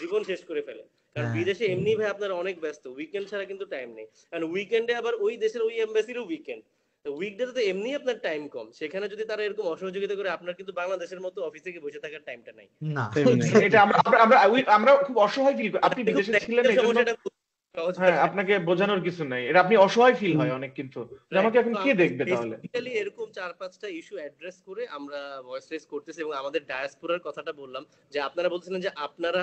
জীবন শেষ করে ফেলে। কারণ বিদেশে এমনি ভাই আপনারা অনেক ব্যস্ত, উইকেন্ড ছাড়া কিন্তু টাইম নেই। কারণ উইকেন্ডে আবার ওই দেশের ওই এমবাসিরও উইকেন্ড, উইকডে তো এমনি আপনার টাইম কম, সেখানে যদি তারা এরকম অসহযোগিতা করে, আপনার কিন্তু বাংলাদেশের মতো অফিসে গিয়ে বসে থাকার টাইমটা নাই। না, এটা আমরা খুব অসহায় ফিল করি। আপনি বিদেশে ছিলেন, হ্যাঁ, আপনাকে বোঝানোর কিছু নাই, এটা আপনি অসহায় ফিল হয় অনেক। কিন্তু আমাকে এখন কে দেখবে তাহলে? বেসিক্যালি এরকম 4-5টা ইস্যু অ্যাড্রেস করে আমরা ভয়েস রেজ করতেছি। এবং আমাদের ডায়াসপোরার কথাটা বললাম, যে আপনারা বলছিলেন যে আপনারা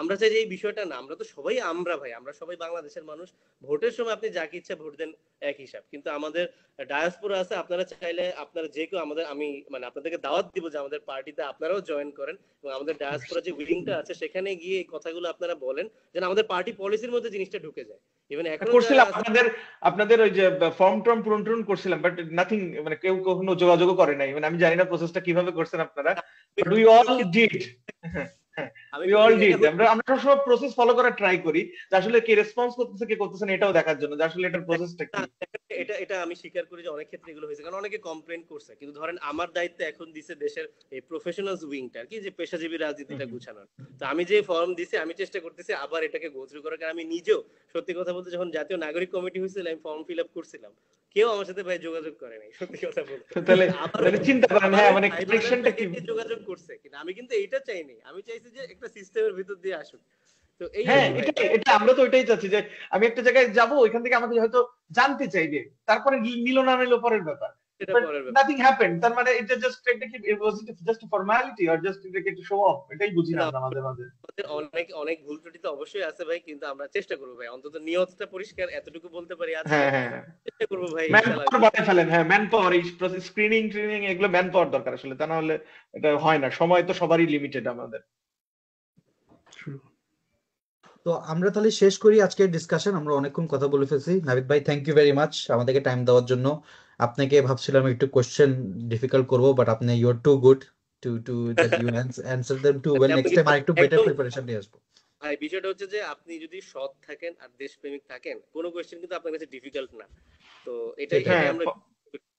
আমরা চাই যে এই বিষয়টা না, আমরা তো সবাই আমরা ভাই, আমরা সবাই বাংলাদেশের মানুষ। ভোটের সময় আপনি যাকে ইচ্ছা ভোট দেন, এক হিসাব। কিন্তু আমাদের ডায়াসপোরা আছে, আপনারা চাইলে আপনারা যে কেউ আমাদের, আমি মানে আপনাদেরকে দাওয়াত দিব যে আমাদের পার্টিতে আপনারাও জয়েন করেন, এবং আমাদের ডায়াসপোরা যে উইলিংটা আছে সেখানে গিয়ে এই কথাগুলো আপনারা বলেন, যেন আমাদের পার্টি পলিসির মধ্যে জিনিসটা ঢুকে যায়। ইভেন এখন করছিলাম আপনাদের ওই যে ফর্ম টর্ম পূরণ করছিলাম, বাট নাথিং, মানে কেউ কখনো যোগাযোগও করে নাই। মানে আমি জানি না প্রসেসটা কিভাবে করছেন আপনারা, বাট উই অল ডিড। আমরা সব প্রসেস ফলো করার ট্রাই করি, যে আসলে কে রেসপন্স করতেছে কে করতেছে না এটাও দেখার জন্য, যে আসলে এটার প্রসেসটা কি। এটা আমি স্বীকার করি যে অনেক ক্ষেত্রে এগুলো হয়েছে, কারণ অনেকে কমপ্লেইন করছে। কিন্তু ধরেন আমার দায়িত্ব এখন দিছে দেশের এই প্রফেশনালস উইংটা, কি যে পেশাজীবী রাজনীতিটা গুছানোর। তো আমি যে ফর্ম দিছি, আমি চেষ্টা করতেছি আবার এটাকে গো থ্রু করার। কারণ আমি নিজেও সত্যি কথা বলতে, যখন জাতীয় নাগরিক কমিটি হয়েছিল, আমি ফর্ম ফিল আপ করছিলাম, কেউ আমার সাথে ভাই যোগাযোগ করে নাই, সত্যি কথা বলতে। তাহলে চিন্তা করেন, হ্যাঁ, মানে কানেকশনটা কি যোগাযোগ করছে। কিন্তু আমি কিন্তু এইটা চাইনি, আমি চাইছি যে একটা সিস্টেমের ভিতর দিয়ে আসুক। তো এই এটা আমরা তো ওইটাই চাচ্ছি, যে আমি একটা জায়গায় যাব, ওইখান থেকে আমাকে হয়তো জানতে চাইবে, তারপরে নিল না নিল পরের ব্যাপার। Nothing happened, তার মানে এটা জাস্ট একটা কি, was it just a formality or just to show off? এটাই বুঝি না আমাদের মাঝে। অনেক ভুল ত্রুটি তো অবশ্যই আছে ভাই, কিন্তু আমরা চেষ্টা করব ভাই, অন্তত নিয়তটা পরিষ্কার, এতটুকু বলতে পারি। আজ চেষ্টা করব ভাই, ম্যানপাওয়ার বাড়ায় ফেলেন। হ্যাঁ, ম্যানপাওয়ার, এই প্রসেস স্ক্রিনিং ট্রেনিং এগুলো ম্যানপাওয়ার দরকার আসলে, তা না হলে এটা হয় না। সময় তো সবারই লিমিটেড আমাদের। তো আমরা তাহলে শেষ করি আজকের ডিসকাশন। আমরা অনেকক্ষণ কথা বলে ফেলছি। নাবিদ ভাই, থ্যাংক ইউ ভেরি মাচ আমাদেরকে টাইম দেওয়ার জন্য। আপনাকে ভাবছিলাম একটু কোশ্চেন ডিফিকাল্ট করব, বাট আপনি you are too good to that you answer them too well. Next time আরেকটু বেটার প্রিপারেশন নিয়ে আসবো। ভাই বিষয়টা হচ্ছে যে আপনি যদি সৎ থাকেন আর দেশপ্রেমিক থাকেন, কোনো কোশ্চেন কিন্তু আপনার কাছে ডিফিকাল্ট না। তো এটাই আমরা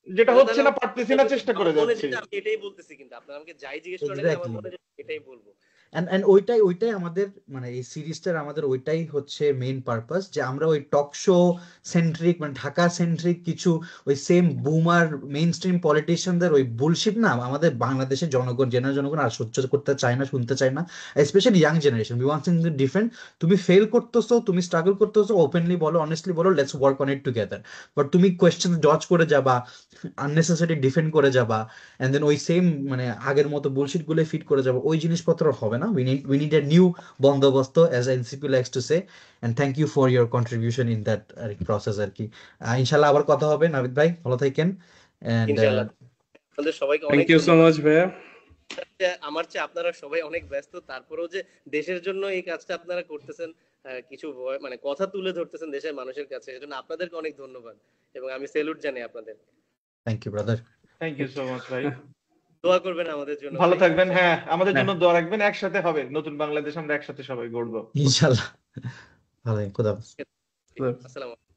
যেটা হচ্ছে না পারতেছি না, চেষ্টা করে যাচ্ছি, আমি এটাই বলতেছি। কিন্তু আপনারা আমাকে যাই জিজ্ঞেস করেন, আমার মনে হয় এটাই বলবো। এন্ড ওইটাই আমাদের মানে এই সিরিজটার আমাদের ওইটাই হচ্ছে মেইন পারপাস, যে আমরা ওই টক শো সেন্ট্রিক মানে ঢাকা সেন্ট্রিক কিছু ওই সেম বুমার মেইন স্ট্রিম পলিটিশিয়ানদের ওই বুলশিট না আমাদের বাংলাদেশের জনগণ জেনারেল জনগণ আর সহ্য করতে চায় না, শুনতে চায় না, specially young generation. We want something different. তুমি ফেল করতেছো, তুমি স্ট্রাগল করতেছো, ওপেনলি বলো, অনেস্টলি বলো, let's work on it together. But তুমি কোয়েশ্চেন ডজ করে যাবা, আননেসেসারি ডিফেন্ড করে যাবা, এন্ড দেন ওই সেম মানে আগের মতো বুলশিট গুলো ফিট করে যাবো, ওই জিনিসপত্র হবে না। উই নিড এ নিউ বন্দোবস্ত, as NCP likes to say. And thank you for your contribution in that process আর কি। ইনশাল্লাহ আবার কথা হবে। নাবিদ ভাই ভালো থাকেন। এন্ড ইনশাআল্লাহ। আপনাদের সবাইকে থ্যাংক অনেক ইউ সো ধন্যবাদ। মাচ ভাইয়া। আমার চেয়ে আপনারা সবাই অনেক ব্যস্ত, তারপরেও যে দেশের জন্য এই কাজটা আপনারা করতেছেন, কিছু মানে কথা তুলে ধরতেছেন দেশের মানুষের কাছে, এজন্য আপনাদেরকে অনেক ধন্যবাদ এবং আমি স্যালুট জানাই আপনাদের। Thank you brother. Thank you so much ভাই, দোয়া করবেন আমাদের জন্য ভালো ভাই। থাকবেন। হ্যাঁ, আমাদের হ্যাঁ। জন্য দোয়া রাখবেন, একসাথে হবে নতুন বাংলাদেশ, আমরা একসাথে সবাই গড়বো। ইনশাল্লাহ। ভালো থাকেন, খুদা হাফেজ। আসসালামু আলাইকুম।